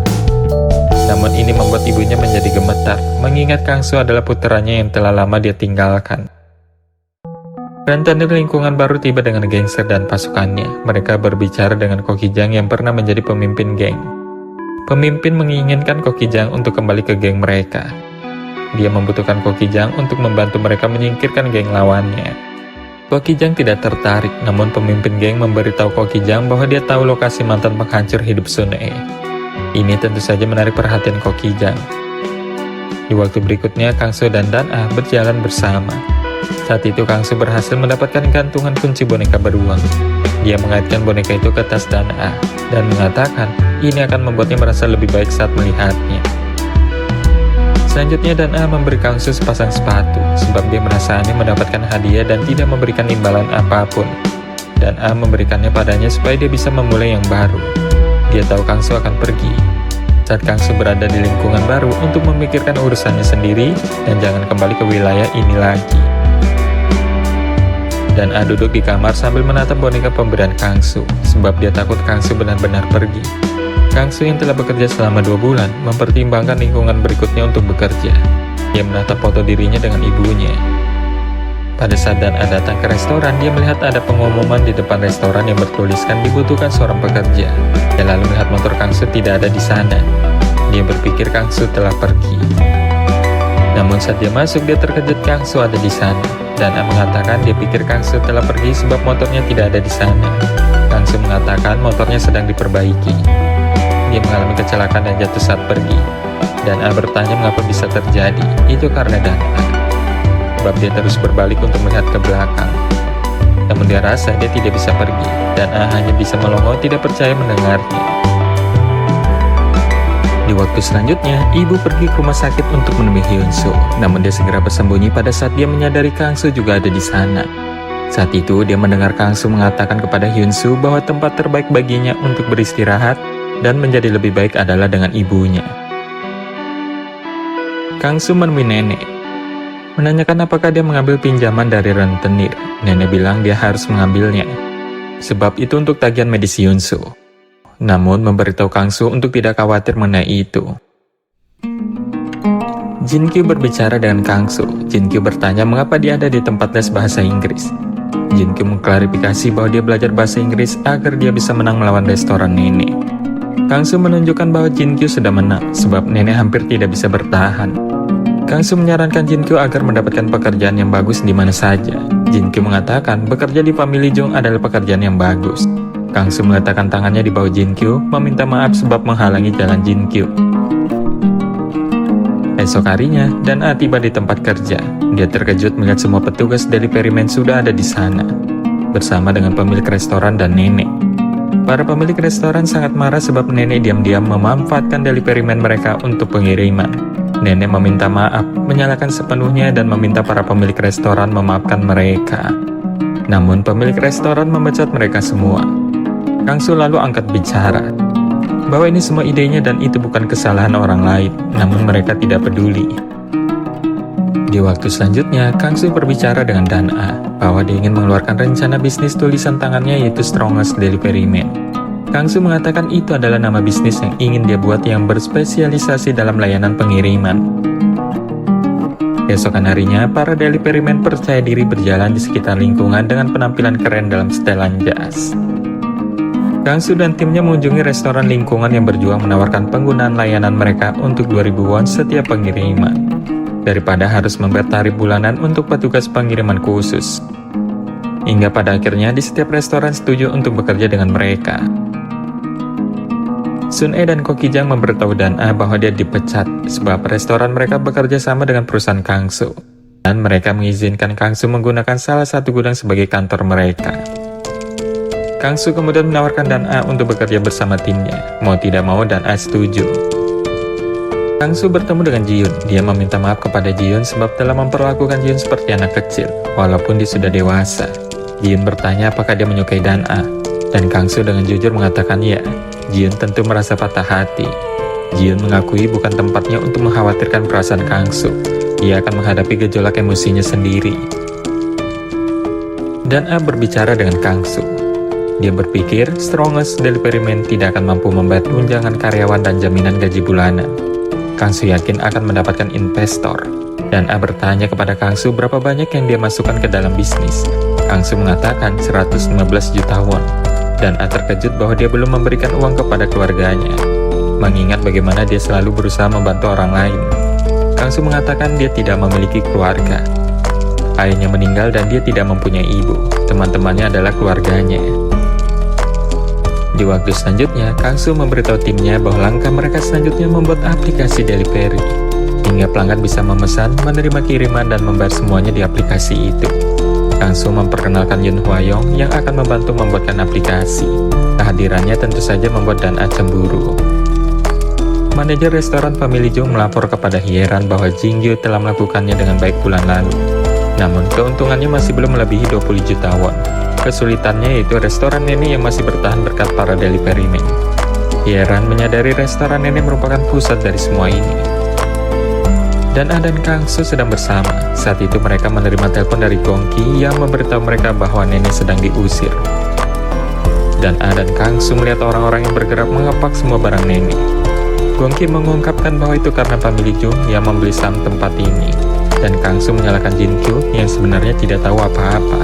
Namun ini membuat ibunya menjadi gemetar, mengingat Kang Soo adalah putranya yang telah lama dia tinggalkan. Rentenir lingkungan baru tiba dengan gangster dan pasukannya. Mereka berbicara dengan Ko Ki-jang yang pernah menjadi pemimpin geng. Pemimpin menginginkan Ko Ki-jang untuk kembali ke geng mereka. Dia membutuhkan Ko Ki-jang untuk membantu mereka menyingkirkan geng lawannya. Ko Ki-jang tidak tertarik, namun pemimpin geng memberitahu Ko Ki-jang bahwa dia tahu lokasi mantan penghancur hidup Sun-e. Ini tentu saja menarik perhatian Ko Ki-jang. Di waktu berikutnya, Kang Soo dan Dan-a berjalan bersama. Saat itu Kang Soo berhasil mendapatkan gantungan kunci boneka beruang. Dia mengaitkan boneka itu ke tas Dan-a dan mengatakan ini akan membuatnya merasa lebih baik saat melihatnya. Selanjutnya Dan-a memberi Kang Soo sepasang sepatu sebab dia merasa aneh mendapatkan hadiah dan tidak memberikan imbalan apapun. Dan-a memberikannya padanya supaya dia bisa memulai yang baru. Dia tahu Kang Soo akan pergi. Saat Kang Soo berada di lingkungan baru untuk memikirkan urusannya sendiri dan jangan kembali ke wilayah ini lagi. Dan-a duduk di kamar sambil menatap boneka pemberian Kang Soo, sebab dia takut Kang Soo benar-benar pergi. Kang Soo yang telah bekerja selama 2 bulan, mempertimbangkan lingkungan berikutnya untuk bekerja. Dia menatap foto dirinya dengan ibunya. Pada saat Dan-a datang ke restoran, dia melihat ada pengumuman di depan restoran yang bertuliskan dibutuhkan seorang pekerja. Dia lalu melihat motor Kang Soo tidak ada di sana. Dia berpikir Kang Soo telah pergi. Namun saat dia masuk, dia terkejut Kang Soo ada di sana. Dan-a mengatakan dia pikir Kang Soo telah pergi sebab motornya tidak ada di sana. Kang Soo mengatakan motornya sedang diperbaiki. Dia mengalami kecelakaan dan jatuh saat pergi. Dan-a bertanya mengapa bisa terjadi. Itu karena Dan-a. Sebab dia terus berbalik untuk melihat ke belakang. Namun dia rasa dia tidak bisa pergi. Dan-a hanya bisa melongo tidak percaya mendengarnya. Di waktu selanjutnya, ibu pergi ke rumah sakit untuk menemui Hyun Soo. Namun dia segera bersembunyi pada saat dia menyadari Kang Soo juga ada di sana. Saat itu dia mendengar Kang Soo mengatakan kepada Hyun Soo bahwa tempat terbaik baginya untuk beristirahat dan menjadi lebih baik adalah dengan ibunya. Kang Soo menemui nenek, menanyakan apakah dia mengambil pinjaman dari rentenir. Nenek bilang dia harus mengambilnya, sebab itu untuk tagihan medis Hyun Soo. Namun memberitahu Kang Soo untuk tidak khawatir mengenai itu. Jin Kyu berbicara dengan Kang Soo. Jin Kyu bertanya mengapa dia ada di tempat les bahasa Inggris. Jin Kyu mengklarifikasi bahwa dia belajar bahasa Inggris agar dia bisa menang melawan restoran nenek. Kang Soo menunjukkan bahwa Jin Kyu sudah menang, sebab nenek hampir tidak bisa bertahan. Kang Soo menyarankan Jin Kyu agar mendapatkan pekerjaan yang bagus di mana saja. Jin Kyu mengatakan bekerja di famili Jung adalah pekerjaan yang bagus. Kang Soo meletakkan tangannya di bawah Jin Kyu, meminta maaf sebab menghalangi jalan Jin Kyu. Esok harinya, Dan-a tiba di tempat kerja. Dia terkejut melihat semua petugas dari Perimen sudah ada di sana, bersama dengan pemilik restoran dan nenek. Para pemilik restoran sangat marah sebab nenek diam-diam memanfaatkan delivery man mereka untuk pengiriman. Nenek meminta maaf, menyalahkan sepenuhnya dan meminta para pemilik restoran memaafkan mereka. Namun pemilik restoran memecat mereka semua. Kang Soo lalu angkat bicara, bahwa ini semua idenya dan itu bukan kesalahan orang lain, namun mereka tidak peduli. Di waktu selanjutnya, Kang Soo berbicara dengan Dan-a bahwa dia ingin mengeluarkan rencana bisnis tulisan tangannya yaitu Strongest Delivery Man. Kang Soo mengatakan itu adalah nama bisnis yang ingin dia buat yang berspesialisasi dalam layanan pengiriman. Keesokan harinya, para delivery man percaya diri berjalan di sekitar lingkungan dengan penampilan keren dalam setelan jas. Kang Soo dan timnya mengunjungi restoran lingkungan yang berjuang menawarkan penggunaan layanan mereka untuk 2.000 won setiap pengiriman, daripada harus membayar tarif bulanan untuk petugas pengiriman khusus. Hingga pada akhirnya di setiap restoran setuju untuk bekerja dengan mereka. Sun-e dan Ko Ki-jang memberitahu Dan-a bahwa dia dipecat sebab restoran mereka bekerja sama dengan perusahaan Kang Soo, dan mereka mengizinkan Kang Soo menggunakan salah satu gudang sebagai kantor mereka. Kang Su kemudian menawarkan Dan A untuk bekerja bersama timnya. Mau tidak mau Dan A setuju. Kang Su bertemu dengan Ji-Yoon. Dia meminta maaf kepada Ji-Yoon sebab telah memperlakukan Ji-Yoon seperti anak kecil, walaupun dia sudah dewasa. Ji-Yoon bertanya apakah dia menyukai Dan A, dan Kang Su dengan jujur mengatakan ya. Ji-Yoon tentu merasa patah hati. Ji-Yoon mengakui bukan tempatnya untuk mengkhawatirkan perasaan Kang Su. Dia akan menghadapi gejolak emosinya sendiri. Dan A berbicara dengan Kang Su. Dia berpikir Strongest Delivery Man tidak akan mampu membayar tunjangan karyawan dan jaminan gaji bulanan. Kang Su yakin akan mendapatkan investor. Dan A bertanya kepada Kang Su berapa banyak yang dia masukkan ke dalam bisnis. Kang Su mengatakan 115 juta won. Dan A terkejut bahwa dia belum memberikan uang kepada keluarganya, mengingat bagaimana dia selalu berusaha membantu orang lain. Kang Su mengatakan dia tidak memiliki keluarga. Ayahnya meninggal dan dia tidak mempunyai ibu. Teman-temannya adalah keluarganya. Di waktu selanjutnya, Kang Su memberitahu timnya bahwa langkah mereka selanjutnya membuat aplikasi delivery, hingga pelanggan bisa memesan, menerima kiriman, dan membayar semuanya di aplikasi itu. Kang Su memperkenalkan Yoon Hwa-young yang akan membantu membuatkan aplikasi. Kehadirannya tentu saja membuat Dan A cemburu. Manajer restoran Family Jung melapor kepada Hye-ran bahwa Jin-gyu telah melakukannya dengan baik bulan lalu. Namun keuntungannya masih belum melebihi 20 juta won. Kesulitannya yaitu restoran nenek yang masih bertahan berkat para delivery man. Hye-ran menyadari restoran nenek merupakan pusat dari semua ini. Dan A dan Kang Su sedang bersama. Saat itu mereka menerima telepon dari Gong-ki yang memberitahu mereka bahwa nenek sedang diusir. Dan A dan Kang Su melihat orang-orang yang bergerak mengepak semua barang nenek. Gong-ki mengungkapkan bahwa itu karena Family Jung yang membeli saham tempat ini. Dan Kang Su menyalahkan Jin-kyu yang sebenarnya tidak tahu apa-apa.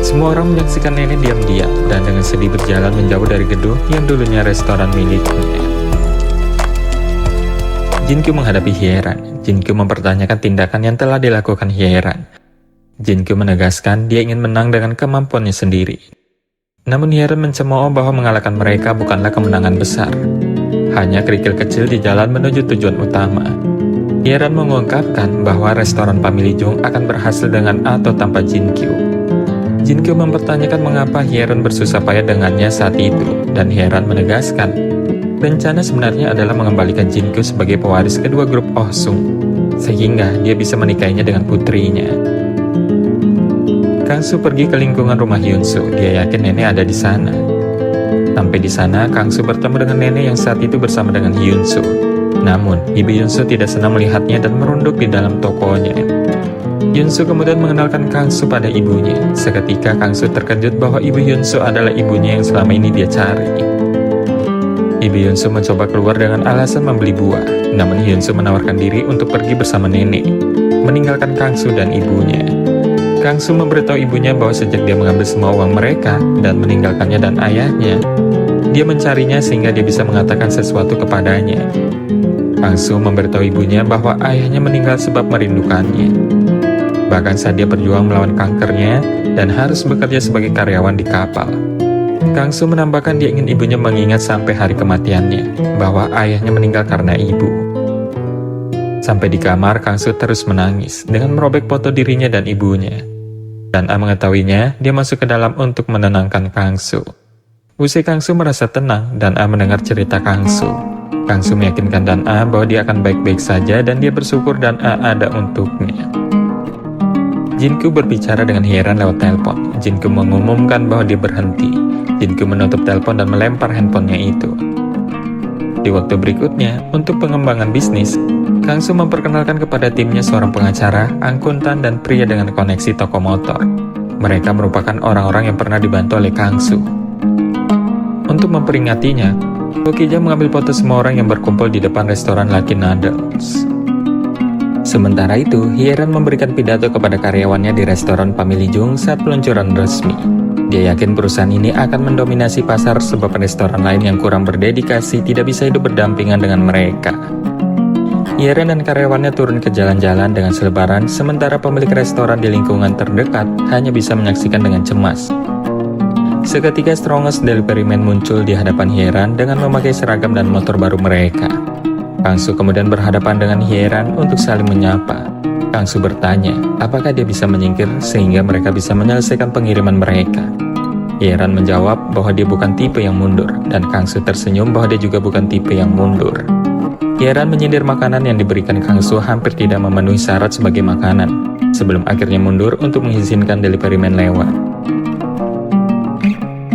Semua orang menyaksikan nenek diam-diam dan dengan sedih berjalan menjauh dari gedung yang dulunya restoran miliknya. Jin-kyu menghadapi Hye-ran. Jin-kyu mempertanyakan tindakan yang telah dilakukan Hye-ran. Jin-kyu menegaskan dia ingin menang dengan kemampuannya sendiri. Namun Hye-ran mencemooh bahwa mengalahkan mereka bukanlah kemenangan besar. Hanya kerikil kecil di jalan menuju tujuan utama. Hye-ran mengungkapkan bahwa restoran Family Jung akan berhasil dengan atau tanpa Jin-kyu. Jin-kyu mempertanyakan mengapa Hye-ran bersusah payah dengannya saat itu, dan Hye-ran menegaskan rencana sebenarnya adalah mengembalikan Jin-kyu sebagai pewaris kedua grup Oh Sung, sehingga dia bisa menikahinya dengan putrinya. Kang Su pergi ke lingkungan rumah Hyun Soo. Dia yakin nenek ada di sana. Sampai di sana, Kang Su bertemu dengan nenek yang saat itu bersama dengan Hyun Soo. Namun, Ibu Hyun Soo tidak senang melihatnya dan merunduk di dalam tokonya. Hyun Soo kemudian mengenalkan Kang Su pada ibunya. Seketika Kang Su terkejut bahwa Ibu Hyun Soo adalah ibunya yang selama ini dia cari. Ibu Hyun Soo mencoba keluar dengan alasan membeli buah. Namun Hyun Soo menawarkan diri untuk pergi bersama nenek, meninggalkan Kang Su dan ibunya. Kang Su memberitahu ibunya bahwa sejak dia mengambil semua uang mereka dan meninggalkannya dan ayahnya, dia mencarinya sehingga dia bisa mengatakan sesuatu kepadanya. Kang Su memberitahu ibunya bahwa ayahnya meninggal sebab merindukannya. Bahkan saat dia berjuang melawan kankernya dan harus bekerja sebagai karyawan di kapal. Kang Su menambahkan dia ingin ibunya mengingat sampai hari kematiannya, bahwa ayahnya meninggal karena ibu. Sampai di kamar, Kang Su terus menangis dengan merobek foto dirinya dan ibunya. Dan A mengetahuinya, dia masuk ke dalam untuk menenangkan Kang Su. Usai Kang Su merasa tenang, dan A mendengar cerita Kang Su. Kang Su meyakinkan Dan A bahwa dia akan baik-baik saja dan dia bersyukur Dan A ada untuknya. Jin-kyu berbicara dengan Hye-ran lewat telepon. Jin-kyu mengumumkan bahwa dia berhenti. Jin-kyu menutup telepon dan melempar handphonenya itu. Di waktu berikutnya, untuk pengembangan bisnis, Kang Su memperkenalkan kepada timnya seorang pengacara, akuntan, dan pria dengan koneksi toko motor. Mereka merupakan orang-orang yang pernah dibantu oleh Kang Su. Untuk memperingatinya, Ko Ki-jang mengambil foto semua orang yang berkumpul di depan restoran Lucky Noodles. Sementara itu, Hye-ran memberikan pidato kepada karyawannya di restoran Family Jung saat peluncuran resmi. Dia yakin perusahaan ini akan mendominasi pasar sebab restoran lain yang kurang berdedikasi tidak bisa hidup berdampingan dengan mereka. Hye-ran dan karyawannya turun ke jalan-jalan dengan selebaran, sementara pemilik restoran di lingkungan terdekat hanya bisa menyaksikan dengan cemas. Seketika Strongest Delivery Man muncul di hadapan Hye-ran dengan memakai seragam dan motor baru mereka. Kang Su kemudian berhadapan dengan Hye-ran untuk saling menyapa. Kang Su bertanya, apakah dia bisa menyingkir sehingga mereka bisa menyelesaikan pengiriman mereka. Yeran menjawab bahwa dia bukan tipe yang mundur, dan Kang Su tersenyum bahwa dia juga bukan tipe yang mundur. Yeran menyindir makanan yang diberikan Kang Su hampir tidak memenuhi syarat sebagai makanan, sebelum akhirnya mundur untuk mengizinkan delivery man lewat.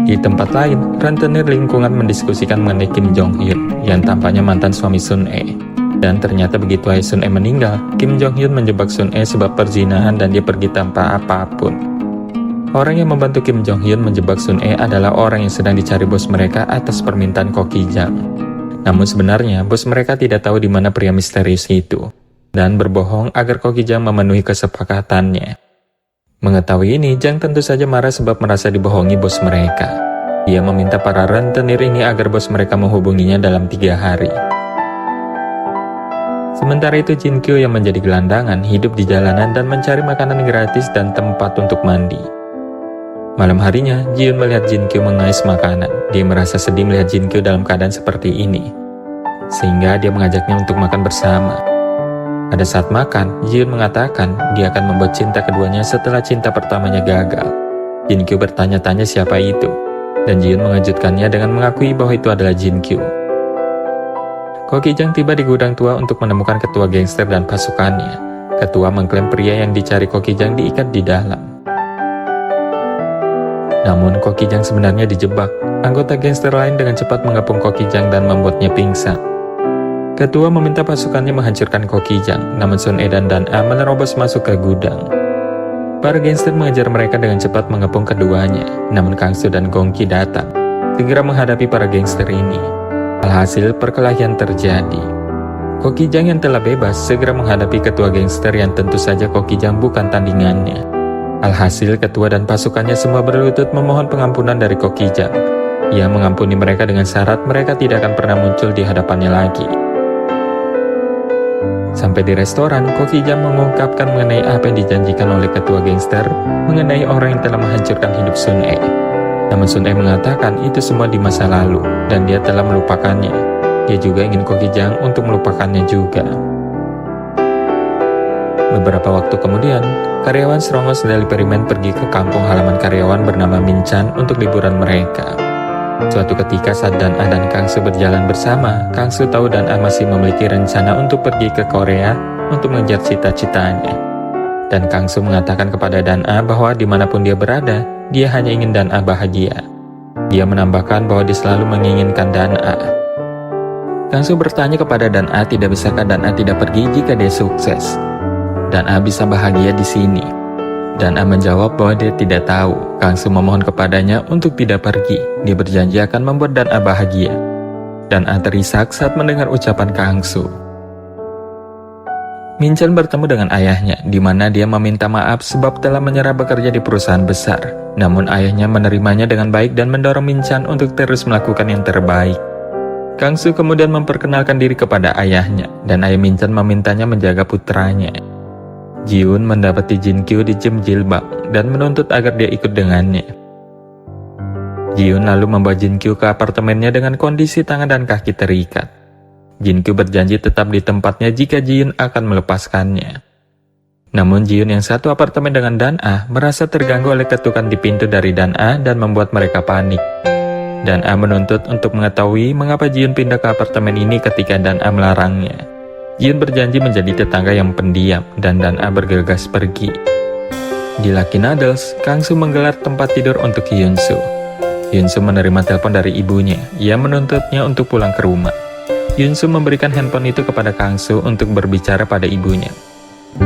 Di tempat lain, rentenir lingkungan mendiskusikan mengenai Kim Jong Hyun yang tampaknya mantan suami Sun E. Dan ternyata begitu ayah Sun E meninggal, Kim Jong Hyun menjebak Sun E sebab perzinahan dan dia pergi tanpa apapun. Orang yang membantu Kim Jong Hyun menjebak Sun E adalah orang yang sedang dicari bos mereka atas permintaan Ko Ki-jang. Namun sebenarnya bos mereka tidak tahu di mana pria misterius itu, dan berbohong agar Ko Ki-jang memenuhi kesepakatannya. Mengetahui ini, Jang tentu saja marah sebab merasa dibohongi bos mereka. Dia meminta para rentenir ini agar bos mereka menghubunginya dalam 3 hari. Sementara itu Jin Kyo yang menjadi gelandangan hidup di jalanan dan mencari makanan gratis dan tempat untuk mandi. Malam harinya, Ji-Eun melihat Jin Kyo mengais makanan. Dia merasa sedih melihat Jin Kyo dalam keadaan seperti ini, sehingga dia mengajaknya untuk makan bersama. Pada saat makan, Ji-Eun mengatakan dia akan membuat cinta keduanya setelah cinta pertamanya gagal. Jin Kyo bertanya-tanya siapa itu, dan Ji-Eun mengejutkannya dengan mengakui bahwa itu adalah Jin Kyo. Ko Ki-jang tiba di gudang tua untuk menemukan ketua gangster dan pasukannya. Ketua mengklaim pria yang dicari Ko Ki-jang diikat di dalam. Namun Ko Ki-jang sebenarnya dijebak. Anggota gangster lain dengan cepat mengepung Ko Ki-jang dan membuatnya pingsan. Ketua meminta pasukannya menghancurkan Ko Ki-jang, namun Sun E dan Dan A menerobos masuk ke gudang. Para gangster mengejar mereka dengan cepat mengepung keduanya, namun Kang Su dan Gong Ki datang, segera menghadapi para gangster ini. Alhasil perkelahian terjadi. Ko Ki-jang yang telah bebas segera menghadapi ketua gangster yang tentu saja Ko Ki-jang bukan tandingannya. Alhasil ketua dan pasukannya semua berlutut memohon pengampunan dari Ko Ki-jang. Ia mengampuni mereka dengan syarat mereka tidak akan pernah muncul di hadapannya lagi. Sampai di restoran, Ko Ki-jang mengungkapkan mengenai apa yang dijanjikan oleh ketua gangster mengenai orang yang telah menghancurkan hidup Sun E. Namun Sun E mengatakan itu semua di masa lalu, dan dia telah melupakannya. Dia juga ingin Ko Ki-jang untuk melupakannya juga. Beberapa waktu kemudian, karyawan serongos delivery man pergi ke kampung halaman karyawan bernama Min Chan untuk liburan mereka. Suatu ketika saat Dan A dan Kang Su berjalan bersama, Kang Su tahu Dan A masih memiliki rencana untuk pergi ke Korea untuk mengejar cita-citanya. Dan Kang Su mengatakan kepada Dan A bahwa dimanapun dia berada, dia hanya ingin Dan A bahagia. Dia menambahkan bahwa dia selalu menginginkan Dan A. Kang Su bertanya kepada Dan A tidak bisakah Dan A tidak pergi jika dia sukses. Dan A bisa bahagia di sini. Dan A menjawab bahwa dia tidak tahu. Kang Su memohon kepadanya untuk tidak pergi. Dia berjanji akan membuat Dan A bahagia. Dan A terisak saat mendengar ucapan Kang Su. Min Chan bertemu dengan ayahnya, di mana dia meminta maaf sebab telah menyerah bekerja di perusahaan besar. Namun ayahnya menerimanya dengan baik dan mendorong Min Chan untuk terus melakukan yang terbaik. Kang Su kemudian memperkenalkan diri kepada ayahnya, dan ayah Min Chan memintanya menjaga putranya. Ji-eun mendapati Jin Kyo di gym jilbab dan menuntut agar dia ikut dengannya. Ji-eun lalu membawa Jin Kyo ke apartemennya dengan kondisi tangan dan kaki terikat. Jin Kyo berjanji tetap di tempatnya jika Ji-eun akan melepaskannya. Namun Ji-eun yang satu apartemen dengan Dan A merasa terganggu oleh ketukan di pintu dari Dan A dan membuat mereka panik. Dan A menuntut untuk mengetahui mengapa Ji-eun pindah ke apartemen ini ketika Dan A melarangnya. Ji-eun berjanji menjadi tetangga yang pendiam dan Dan A bergegas pergi. Di Lucky Noodles, Kang Su menggelar tempat tidur untuk Hyun Su. Hyun Su menerima telepon dari ibunya. Ia menuntutnya untuk pulang ke rumah. Hyun Su memberikan handphone itu kepada Kang Su untuk berbicara pada ibunya.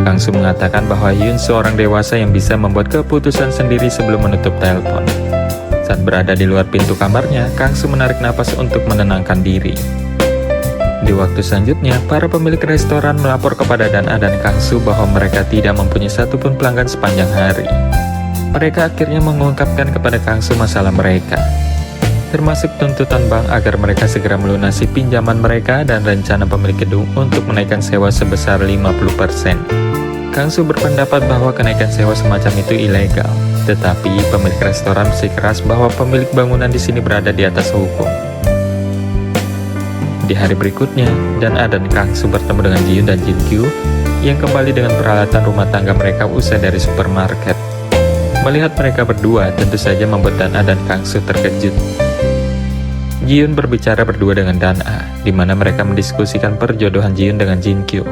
Kang Su mengatakan bahwa Hyun Su orang dewasa yang bisa membuat keputusan sendiri sebelum menutup telepon. Saat berada di luar pintu kamarnya, Kang Su menarik napas untuk menenangkan diri. Di waktu selanjutnya, para pemilik restoran melapor kepada Dan A dan Kang Su bahwa mereka tidak mempunyai satupun pelanggan sepanjang hari. Mereka akhirnya mengungkapkan kepada Kang Su masalah mereka, termasuk tuntutan bank agar mereka segera melunasi pinjaman mereka dan rencana pemilik gedung untuk menaikkan sewa sebesar 50%. Kang Su berpendapat bahwa kenaikan sewa semacam itu ilegal, tetapi pemilik restoran bersikeras bahwa pemilik bangunan di sini berada di atas hukum. Di hari berikutnya, Dan A dan Kang Su bertemu dengan Ji-eun dan Jin Kyo yang kembali dengan peralatan rumah tangga mereka usai dari supermarket. Melihat mereka berdua tentu saja membuat Dan A dan Kang Soo terkejut. Ji-Yoon berbicara berdua dengan Dan A, di mana mereka mendiskusikan perjodohan Ji-Yoon dengan Jin Kyo.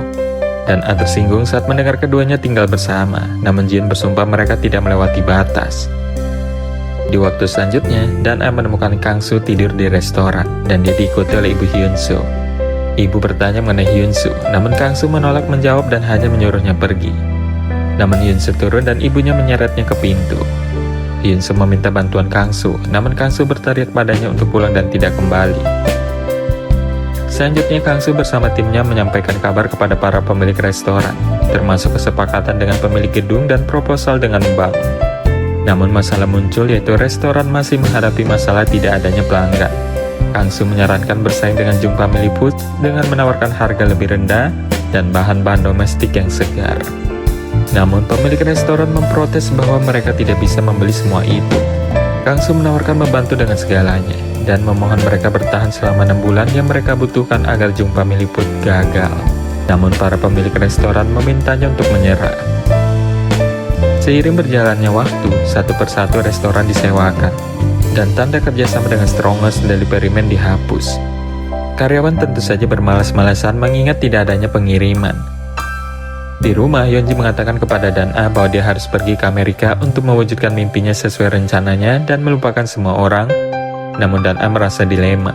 Dan A tersinggung saat mendengar keduanya tinggal bersama, namun Ji-Yoon bersumpah mereka tidak melewati batas. Di waktu selanjutnya, Dan A menemukan Kang Soo tidur di restoran, dan dia diikuti oleh ibu Hyun Soo. Ibu bertanya mengenai Hyun Soo, namun Kang Soo menolak menjawab dan hanya menyuruhnya pergi. Namun Hyun Soo turun dan ibunya menyeretnya ke pintu. Hyun Soo meminta bantuan Kang Soo, namun Kang Soo berteriak padanya untuk pulang dan tidak kembali. Selanjutnya Kang Soo bersama timnya menyampaikan kabar kepada para pemilik restoran, termasuk kesepakatan dengan pemilik gedung dan proposal dengan bank. Namun masalah muncul, yaitu restoran masih menghadapi masalah tidak adanya pelanggan. Kang Soo menyarankan bersaing dengan Jung Family Foods dengan menawarkan harga lebih rendah dan bahan-bahan domestik yang segar. Namun pemilik restoran memprotes bahwa mereka tidak bisa membeli semua itu. Kang Soo menawarkan membantu dengan segalanya dan memohon mereka bertahan selama 6 bulan yang mereka butuhkan agar Jung Family Foods gagal. Namun para pemilik restoran memintanya untuk menyerah. Seiring berjalannya waktu, satu persatu restoran disewakan, dan tanda kerjasama dengan Strongest Delivery Man dihapus. Karyawan tentu saja bermalas-malasan mengingat tidak adanya pengiriman. Di rumah, Yeonji mengatakan kepada Dan A bahwa dia harus pergi ke Amerika untuk mewujudkan mimpinya sesuai rencananya dan melupakan semua orang, namun Dan A merasa dilema.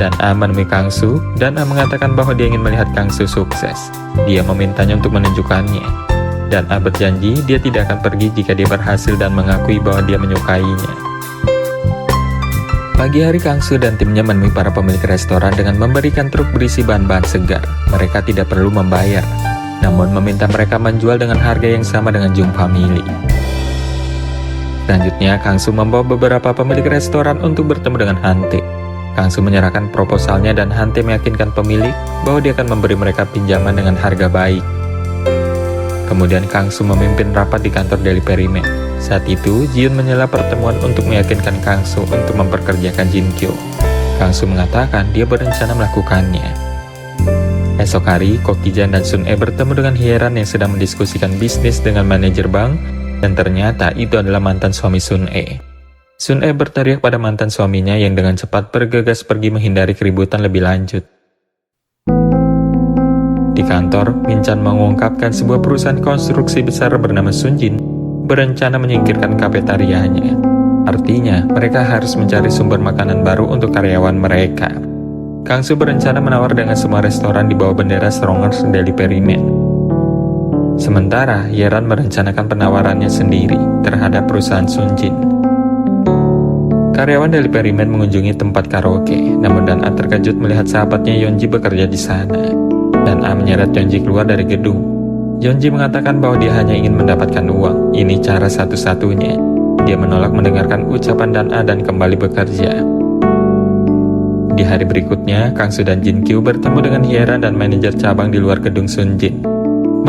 Dan A menemui Kang Soo, Dan A mengatakan bahwa dia ingin melihat Kang Soo sukses. Dia memintanya untuk menunjukkannya. Dan A berjanji dia tidak akan pergi jika dia berhasil dan mengakui bahwa dia menyukainya. Pagi hari Kang Soo dan timnya menemui para pemilik restoran dengan memberikan truk berisi bahan-bahan segar. Mereka tidak perlu membayar, namun meminta mereka menjual dengan harga yang sama dengan Jung Family. Selanjutnya Kang Soo membawa beberapa pemilik restoran untuk bertemu dengan Hante. Kang Soo menyerahkan proposalnya dan Hante meyakinkan pemilik bahwa dia akan memberi mereka pinjaman dengan harga baik. Kemudian Kang Soo memimpin rapat di kantor Delivery Man. Saat itu, Ji-Yoon menyela pertemuan untuk meyakinkan Kang Soo untuk memperkerjakan Jin Kyo. Kang Soo mengatakan dia berencana melakukannya. Esok hari, Ko Ki-jan dan Sun-e bertemu dengan Hye-ran yang sedang mendiskusikan bisnis dengan manajer bank, dan ternyata itu adalah mantan suami Sun-e. Sun-e berteriak pada mantan suaminya yang dengan cepat bergegas pergi menghindari keributan lebih lanjut. Di kantor, Min-chan mengungkapkan sebuah perusahaan konstruksi besar bernama Sunjin berencana menyingkirkan kafetarianya. Artinya, mereka harus mencari sumber makanan baru untuk karyawan mereka. Kang Soo berencana menawar dengan semua restoran di bawah bendera Strongest Delivery Man. Sementara, Hye-ran merencanakan penawarannya sendiri terhadap perusahaan Sunjin. Karyawan Delivery Man mengunjungi tempat karaoke, namun Dan A terkejut melihat sahabatnya Yeonji bekerja di sana. Dan A menyeret Yeonji keluar dari gedung. Yeonji mengatakan bahwa dia hanya ingin mendapatkan uang. Ini cara satu-satunya. Dia menolak mendengarkan ucapan Dan A dan kembali bekerja. Di hari berikutnya, Kang Soo dan Jin Kyo bertemu dengan Hye-ran dan manajer cabang di luar gedung Sunjin.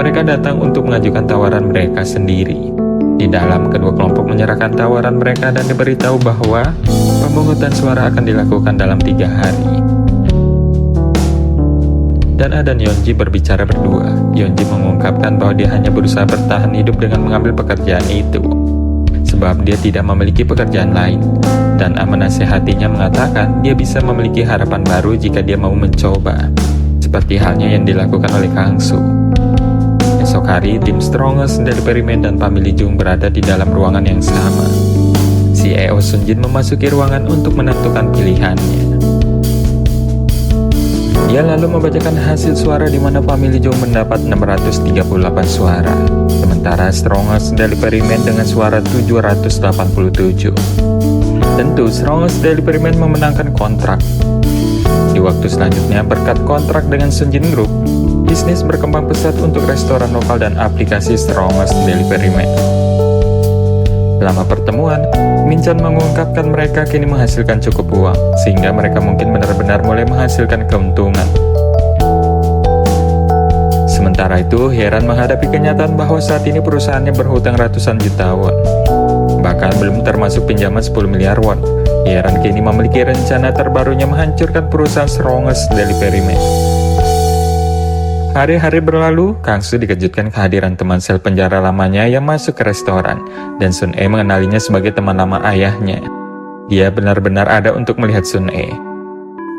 Mereka datang untuk mengajukan tawaran mereka sendiri. Di dalam, kedua kelompok menyerahkan tawaran mereka dan diberitahu bahwa pemungutan suara akan dilakukan dalam 3 hari. Dan A dan Yeonji berbicara berdua. Yeonji mengungkapkan bahwa dia hanya berusaha bertahan hidup dengan mengambil pekerjaan itu, sebab dia tidak memiliki pekerjaan lain. Dan A menasihatinya mengatakan dia bisa memiliki harapan baru jika dia mau mencoba, seperti halnya yang dilakukan oleh Kang Soo. Esok hari, tim Strongest Delivery Man dan famili Jung berada di dalam ruangan yang sama. CEO Sunjin memasuki ruangan untuk menentukan pilihannya. Dia lalu membacakan hasil suara di mana famili Jung mendapat 638 suara, sementara Strongest Delivery Man dengan suara 787. Tentu, Strongest Delivery Man memenangkan kontrak. Di waktu selanjutnya, berkat kontrak dengan Sunjin Group, bisnis berkembang pesat untuk restoran lokal dan aplikasi Strongest Delivery Man. Selama pertemuan, Min-chan mengungkapkan mereka kini menghasilkan cukup uang, sehingga mereka mungkin benar-benar mulai menghasilkan keuntungan. Sementara itu, Hye-ran menghadapi kenyataan bahwa saat ini perusahaannya berhutang ratusan juta won. Bahkan belum termasuk pinjaman 10 miliar won. Hye-ran kini memiliki rencana terbarunya menghancurkan perusahaan Strongest Delivery Man. Hari-hari berlalu, Kang Su dikejutkan kehadiran teman sel penjara lamanya yang masuk ke restoran, dan Sun E mengenalinya sebagai teman lama ayahnya. Dia benar-benar ada untuk melihat Sun E.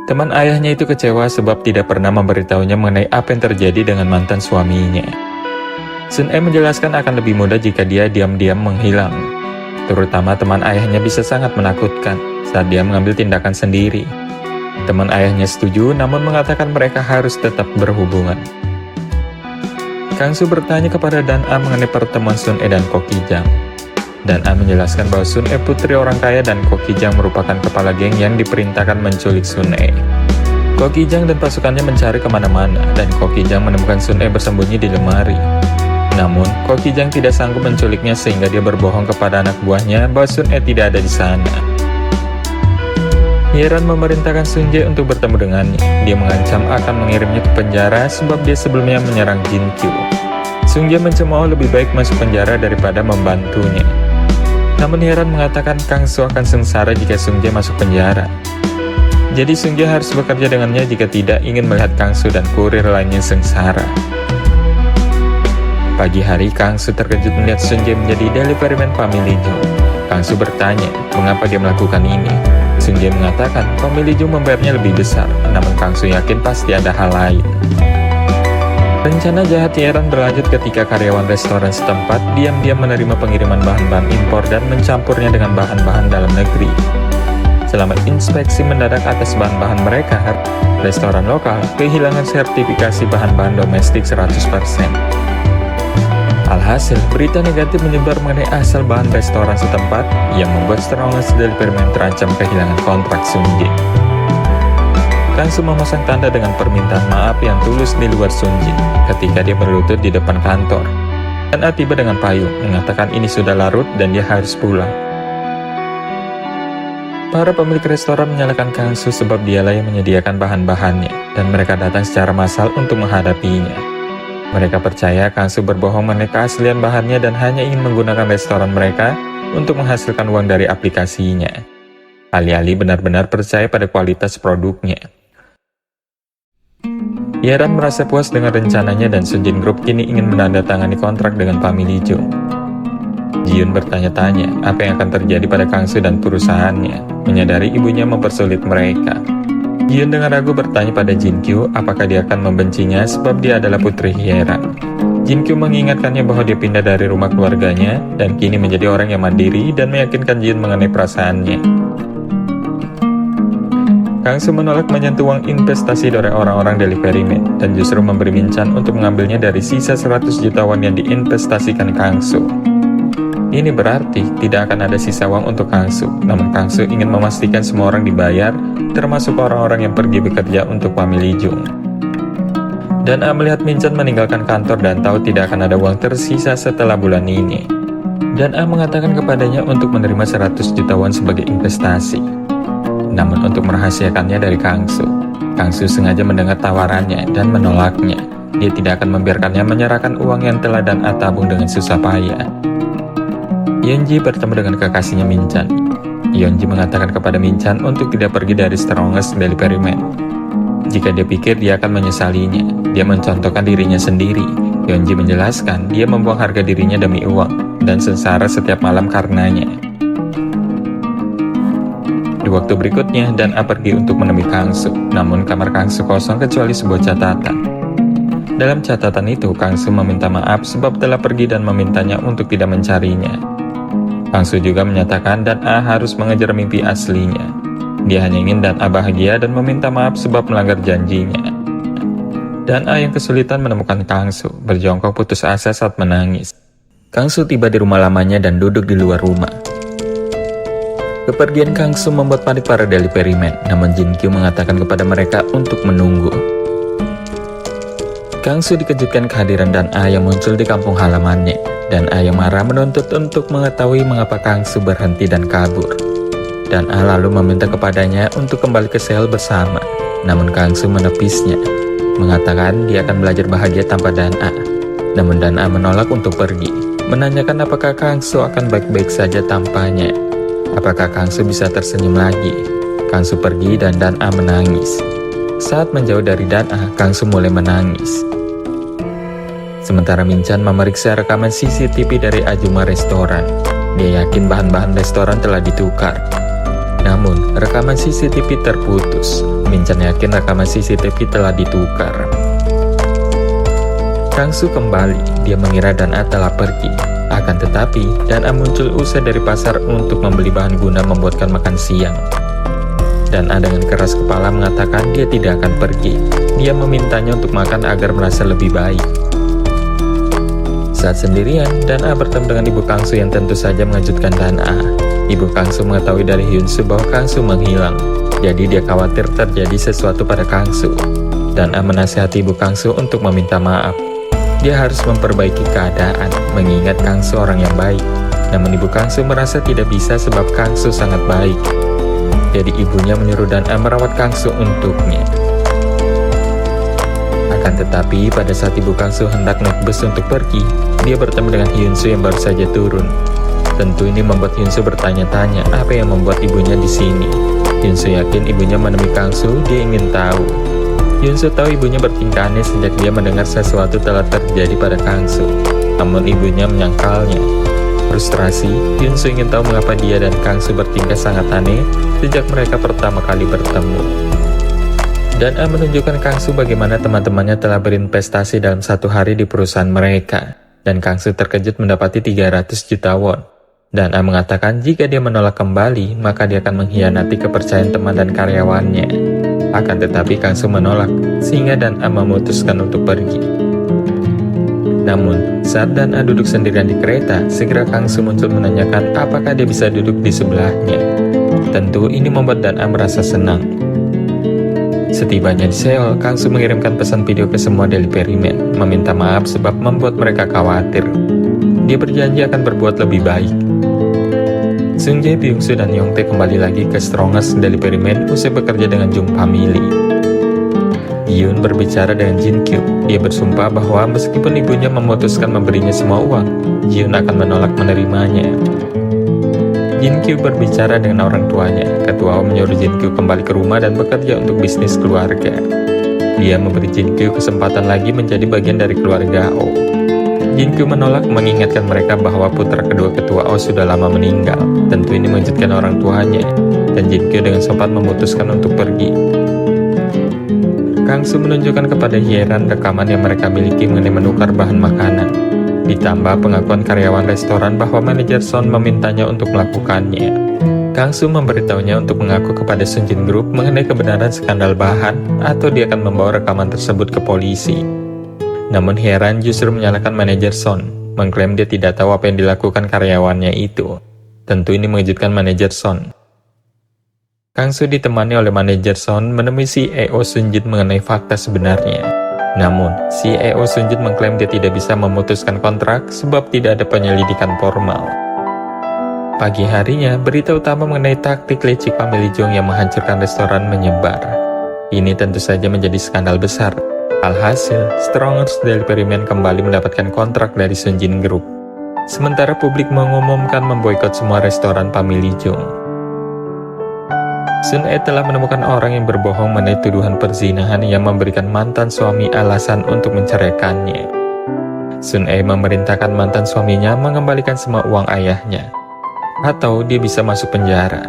Teman ayahnya itu kecewa sebab tidak pernah memberitahunya mengenai apa yang terjadi dengan mantan suaminya. Sun E menjelaskan akan lebih mudah jika dia diam-diam menghilang. Terutama teman ayahnya bisa sangat menakutkan saat dia mengambil tindakan sendiri. Teman ayahnya setuju, namun mengatakan mereka harus tetap berhubungan. Kang Su bertanya kepada Dan A mengenai pertemuan Sun E dan Ko Kijang. Dan A menjelaskan bahwa Sun E putri orang kaya dan Ko Kijang merupakan kepala geng yang diperintahkan menculik Sun E. Ko Kijang dan pasukannya mencari kemana-mana, dan Ko Kijang menemukan Sun E bersembunyi di lemari. Namun, Ko Kijang tidak sanggup menculiknya sehingga dia berbohong kepada anak buahnya bahwa Sun E tidak ada di sana. Hyeran memerintahkan Sun Jae untuk bertemu dengannya. Dia mengancam akan mengirimnya ke penjara sebab dia sebelumnya menyerang Jin Kyu. Sun Jae mencemooh lebih baik masuk penjara daripada membantunya. Namun Hyeran mengatakan Kang Su akan sengsara jika Sun Jae masuk penjara. Jadi Sun Jae harus bekerja dengannya jika tidak ingin melihat Kang Su dan kurir lainnya sengsara. Pagi hari, Kang Su terkejut melihat Sun Jae menjadi deliveryman family Jo. Kang Su bertanya mengapa dia melakukan ini. Sun Jae mengatakan family Jo membayarnya lebih besar, namun Kang Su yakin pasti ada hal lain. Rencana jahat Hyeran berlanjut ketika karyawan restoran setempat diam-diam menerima pengiriman bahan-bahan impor dan mencampurnya dengan bahan-bahan dalam negeri. Selama inspeksi mendadak atas bahan-bahan mereka, restoran lokal kehilangan sertifikasi bahan-bahan domestik 100%. Alhasil, berita negatif menyebar mengenai asal bahan restoran setempat yang membuat Strongest Deliveryman terancam kehilangan kontrak Sun Jae. Kang Su memasang tanda dengan permintaan maaf yang tulus di luar Sun Jae ketika dia berlutut di depan kantor. Dan A tiba dengan payung, mengatakan ini sudah larut dan dia harus pulang. Para pemilik restoran menyalahkan Kang Su sebab dialah yang menyediakan bahan-bahannya, dan mereka datang secara massal untuk menghadapinya. Mereka percaya Kang Su berbohong mengenai keaslian bahannya dan hanya ingin menggunakan restoran mereka untuk menghasilkan uang dari aplikasinya. Alih-alih benar-benar percaya pada kualitas produknya. Hyeran merasa puas dengan rencananya dan Sunjin Group kini ingin menandatangani kontrak dengan family Jo. Ji-Yoon bertanya-tanya apa yang akan terjadi pada Kang Su dan perusahaannya, menyadari ibunya mempersulit mereka. Ji-Yoon dengan ragu bertanya pada Jin Kyu apakah dia akan membencinya sebab dia adalah putri Hyeran. Jin Kyu mengingatkannya bahwa dia pindah dari rumah keluarganya dan kini menjadi orang yang mandiri dan meyakinkan Ji-Yoon mengenai perasaannya. Kang Su menolak menyentuh uang investasi dari orang-orang deliveryman dan justru memberi Min-chan untuk mengambilnya dari sisa 100 juta won yang diinvestasikan Kang Su. Ini berarti tidak akan ada sisa uang untuk Kang Su, namun Kang Su ingin memastikan semua orang dibayar, termasuk orang-orang yang pergi bekerja untuk family Jung. Dan A melihat Min-chan meninggalkan kantor dan tahu tidak akan ada uang tersisa setelah bulan ini. Dan A mengatakan kepadanya untuk menerima 100 juta won sebagai investasi. Namun untuk merahasiakannya dari Kang Su sengaja mendengar tawarannya dan menolaknya. Dia tidak akan membiarkannya menyerahkan uang yang telah Dan A tabung dengan susah payah. Yeonji bertemu dengan kekasihnya Min-chan. Yeonji mengatakan kepada Min-chan untuk tidak pergi dari Strongest Deliveryman. Jika dia pikir dia akan menyesalinya, dia mencontohkan dirinya sendiri. Yeonji menjelaskan dia membuang harga dirinya demi uang dan sengsara setiap malam karenanya. Di waktu berikutnya, Dan A pergi untuk menemui Kang Su, namun kamar Kang Su kosong kecuali sebuah catatan. Dalam catatan itu, Kang Su meminta maaf sebab telah pergi dan memintanya untuk tidak mencarinya. Kang Su juga menyatakan Dan A harus mengejar mimpi aslinya. Dia hanya ingin Dan A bahagia dan meminta maaf sebab melanggar janjinya. Dan A yang kesulitan menemukan Kang Su, berjongkok putus asa saat menangis. Kang Su tiba di rumah lamanya dan duduk di luar rumah. Kepergian Kang Su membuat panik para deliveryman, namun Jin Kyu mengatakan kepada mereka untuk menunggu. Kang Su dikejutkan kehadiran Dan A yang muncul di kampung halamannya. Dan A yang marah menuntut untuk mengetahui mengapa Kang Su berhenti dan kabur. Dan A lalu meminta kepadanya untuk kembali ke sel bersama. Namun Kang Su menepisnya, mengatakan dia akan belajar bahagia tanpa Dan A. Namun Dan A menolak untuk pergi, menanyakan apakah Kang Su akan baik-baik saja tanpanya. Apakah Kang Su bisa tersenyum lagi? Kang Su pergi dan Dan A menangis. Saat menjauh dari Dan A, Kang Su mulai menangis. Sementara Min-chan memeriksa rekaman CCTV dari Ajuma restoran. Dia yakin bahan-bahan restoran telah ditukar. Namun, rekaman CCTV terputus. Min-chan yakin rekaman CCTV telah ditukar. Kang-soo kembali. Dia mengira Dan-a telah pergi. Akan tetapi, Dan-a muncul usai dari pasar untuk membeli bahan guna membuatkan makan siang. Dan-a dengan keras kepala mengatakan dia tidak akan pergi. Dia memintanya untuk makan agar merasa lebih baik. Saat sendirian, Dan-a bertemu dengan ibu Kang-soo yang tentu saja mengejutkan Dan-a. Ibu Kang-soo mengetahui dari Hyun-soo bahwa Kang-soo menghilang. Jadi dia khawatir terjadi sesuatu pada Kang-soo. Dan-a menasihati ibu Kang-soo untuk meminta maaf. Dia harus memperbaiki keadaan, mengingat Kang-soo orang yang baik. Namun ibu Kang-soo merasa tidak bisa sebab Kang-soo sangat baik. Jadi ibunya menyuruh Dan-a merawat Kang-soo untuknya. Akan tetapi, pada saat ibu Kang-soo hendak naik bus untuk pergi, dia bertemu dengan Hyun-soo yang baru saja turun. Tentu ini membuat Hyun-soo bertanya-tanya apa yang membuat ibunya di sini. Hyun-soo yakin ibunya menemui Kang-soo, dia ingin tahu. Hyun-soo tahu ibunya bertingkah aneh sejak dia mendengar sesuatu telah terjadi pada Kang-soo. Namun ibunya menyangkalnya. Frustrasi, Hyun-soo ingin tahu mengapa dia dan Kang-soo bertingkah sangat aneh sejak mereka pertama kali bertemu. Dan-a menunjukkan Kang-soo bagaimana teman-temannya telah berinvestasi dalam satu hari di perusahaan mereka. Dan Kang-soo terkejut mendapati 300 juta won. Dan-a mengatakan jika dia menolak kembali, maka dia akan mengkhianati kepercayaan teman dan karyawannya. Akan tetapi Kang-soo menolak, sehingga Dan-a memutuskan untuk pergi. Namun, saat Dan-a duduk sendirian di kereta, segera Kang-soo muncul menanyakan apakah dia bisa duduk di sebelahnya. Tentu ini membuat Dan-a merasa senang. Setibanya di Seoul, Kang-soo mengirimkan pesan video ke semua delivery man, meminta maaf sebab membuat mereka khawatir. Dia berjanji akan berbuat lebih baik. Seung-jae, Byung-soo, dan Yong-tae kembali lagi ke Strongest Delivery Man usai bekerja dengan Jung Family. Yoon berbicara dengan Jin-kyu. Dia bersumpah bahwa meskipun ibunya memutuskan memberinya semua uang, Yoon akan menolak menerimanya. Jin-kyu berbicara dengan orang tuanya. Ketua Om menyuruh Jin-kyu kembali ke rumah dan bekerja untuk bisnis keluarga. Dia memberi Jin-kyu kesempatan lagi menjadi bagian dari keluarga Oh. Jin-kyu menolak, mengingatkan mereka bahwa putra kedua ketua Oh sudah lama meninggal. Tentu ini mengejutkan orang tuanya, dan Jin-kyu dengan sopan memutuskan untuk pergi. Kang-soo menunjukkan kepada Hye-ran rekaman yang mereka miliki mengenai menukar bahan makanan. Ditambah pengakuan karyawan restoran bahwa manajer Son memintanya untuk melakukannya. Kang-soo memberitahunya untuk mengaku kepada Sunjin Group mengenai kebenaran skandal bahan, atau dia akan membawa rekaman tersebut ke polisi. Namun Hye-ran justru menyalahkan manajer Son, mengklaim dia tidak tahu apa yang dilakukan karyawannya itu. Tentu ini mengejutkan manajer Son. Kang-soo ditemani oleh manajer Son menemui CEO Sunjin mengenai fakta sebenarnya. Namun, CEO Sunjin mengklaim dia tidak bisa memutuskan kontrak sebab tidak ada penyelidikan formal. Pagi harinya, berita utama mengenai taktik licik famili Jung yang menghancurkan restoran menyebar. Ini tentu saja menjadi skandal besar. Alhasil, Strongest Delivery Man kembali mendapatkan kontrak dari Sunjin Group. Sementara publik mengumumkan memboikot semua restoran famili Jung. Sun-e telah menemukan orang yang berbohong mengenai tuduhan perzinahan yang memberikan mantan suami alasan untuk menceraikannya. Sun-e memerintahkan mantan suaminya mengembalikan semua uang ayahnya, atau dia bisa masuk penjara.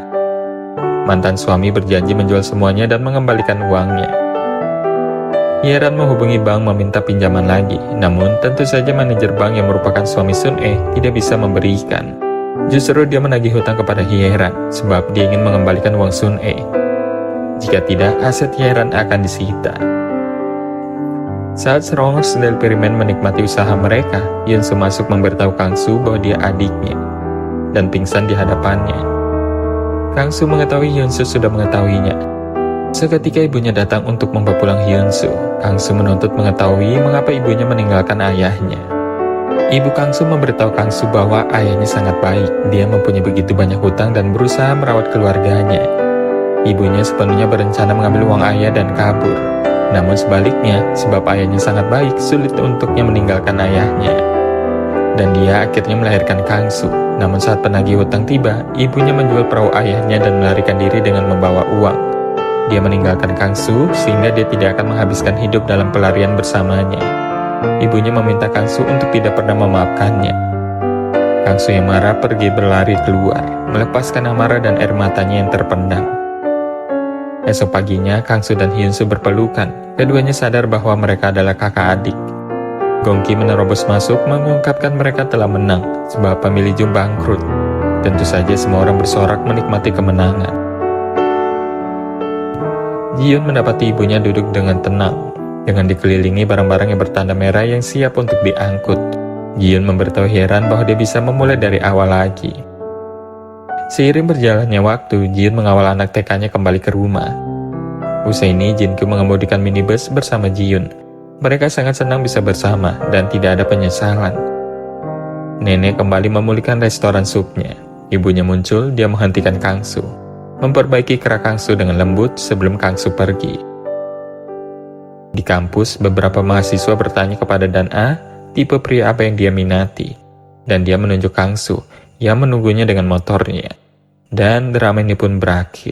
Mantan suami berjanji menjual semuanya dan mengembalikan uangnya. Hye-ran menghubungi bank meminta pinjaman lagi, namun tentu saja manajer bank yang merupakan suami Sun-e tidak bisa memberikan. Justru dia menagih hutang kepada Hye-ran sebab dia ingin mengembalikan uang Sun-e. Jika tidak, aset Hye-ran akan disita. Saat Strongest Delivery Man menikmati usaha mereka, Hyun-soo masuk memberitahu Kang-soo bahwa dia adiknya dan pingsan di hadapannya. Kang-soo mengetahui Hyun-soo sudah mengetahuinya. Seketika ibunya datang untuk membawa pulang Hyun-soo. Kang-soo menuntut mengetahui mengapa ibunya meninggalkan ayahnya. Ibu Kang-soo memberitahu Kang-soo bahwa ayahnya sangat baik. Dia mempunyai begitu banyak hutang dan berusaha merawat keluarganya. Ibunya sepenuhnya berencana mengambil uang ayah dan kabur. Namun sebaliknya, sebab ayahnya sangat baik, sulit untuknya meninggalkan ayahnya. Dan dia akhirnya melahirkan Kang-soo. Namun saat penagih hutang tiba, ibunya menjual perahu ayahnya dan melarikan diri dengan membawa uang. Dia meninggalkan Kang-soo sehingga dia tidak akan menghabiskan hidup dalam pelarian bersamanya. Ibunya meminta Kangsu untuk tidak pernah memaafkannya. Kangsu yang marah pergi berlari keluar, melepaskan amarah dan air matanya yang terpendam. Esok paginya, Kangsu dan Hyunsu berpelukan. Keduanya sadar bahwa mereka adalah kakak adik. Gongki menerobos masuk mengungkapkan mereka telah menang, sebab pemilih Jung bangkrut. Tentu saja semua orang bersorak menikmati kemenangan. Jiun mendapati ibunya duduk dengan tenang, dengan dikelilingi barang-barang yang bertanda merah yang siap untuk diangkut. Jiun memberitahu heran bahwa dia bisa memulai dari awal lagi. Seiring berjalannya waktu, Jiun mengawal anak TK-nya kembali ke rumah. Usai ini, Jin-kyu mengemudikan minibus bersama Jiun. Mereka sangat senang bisa bersama dan tidak ada penyesalan. Nenek kembali memulihkan restoran supnya. Ibunya muncul, dia menghentikan Kangsu, memperbaiki kerak Kangsu dengan lembut sebelum Kangsu pergi. Di kampus, beberapa mahasiswa bertanya kepada Dan-a tipe pria apa yang dia minati, dan dia menunjuk Kangsu yang menunggunya dengan motornya. Dan drama ini pun berakhir.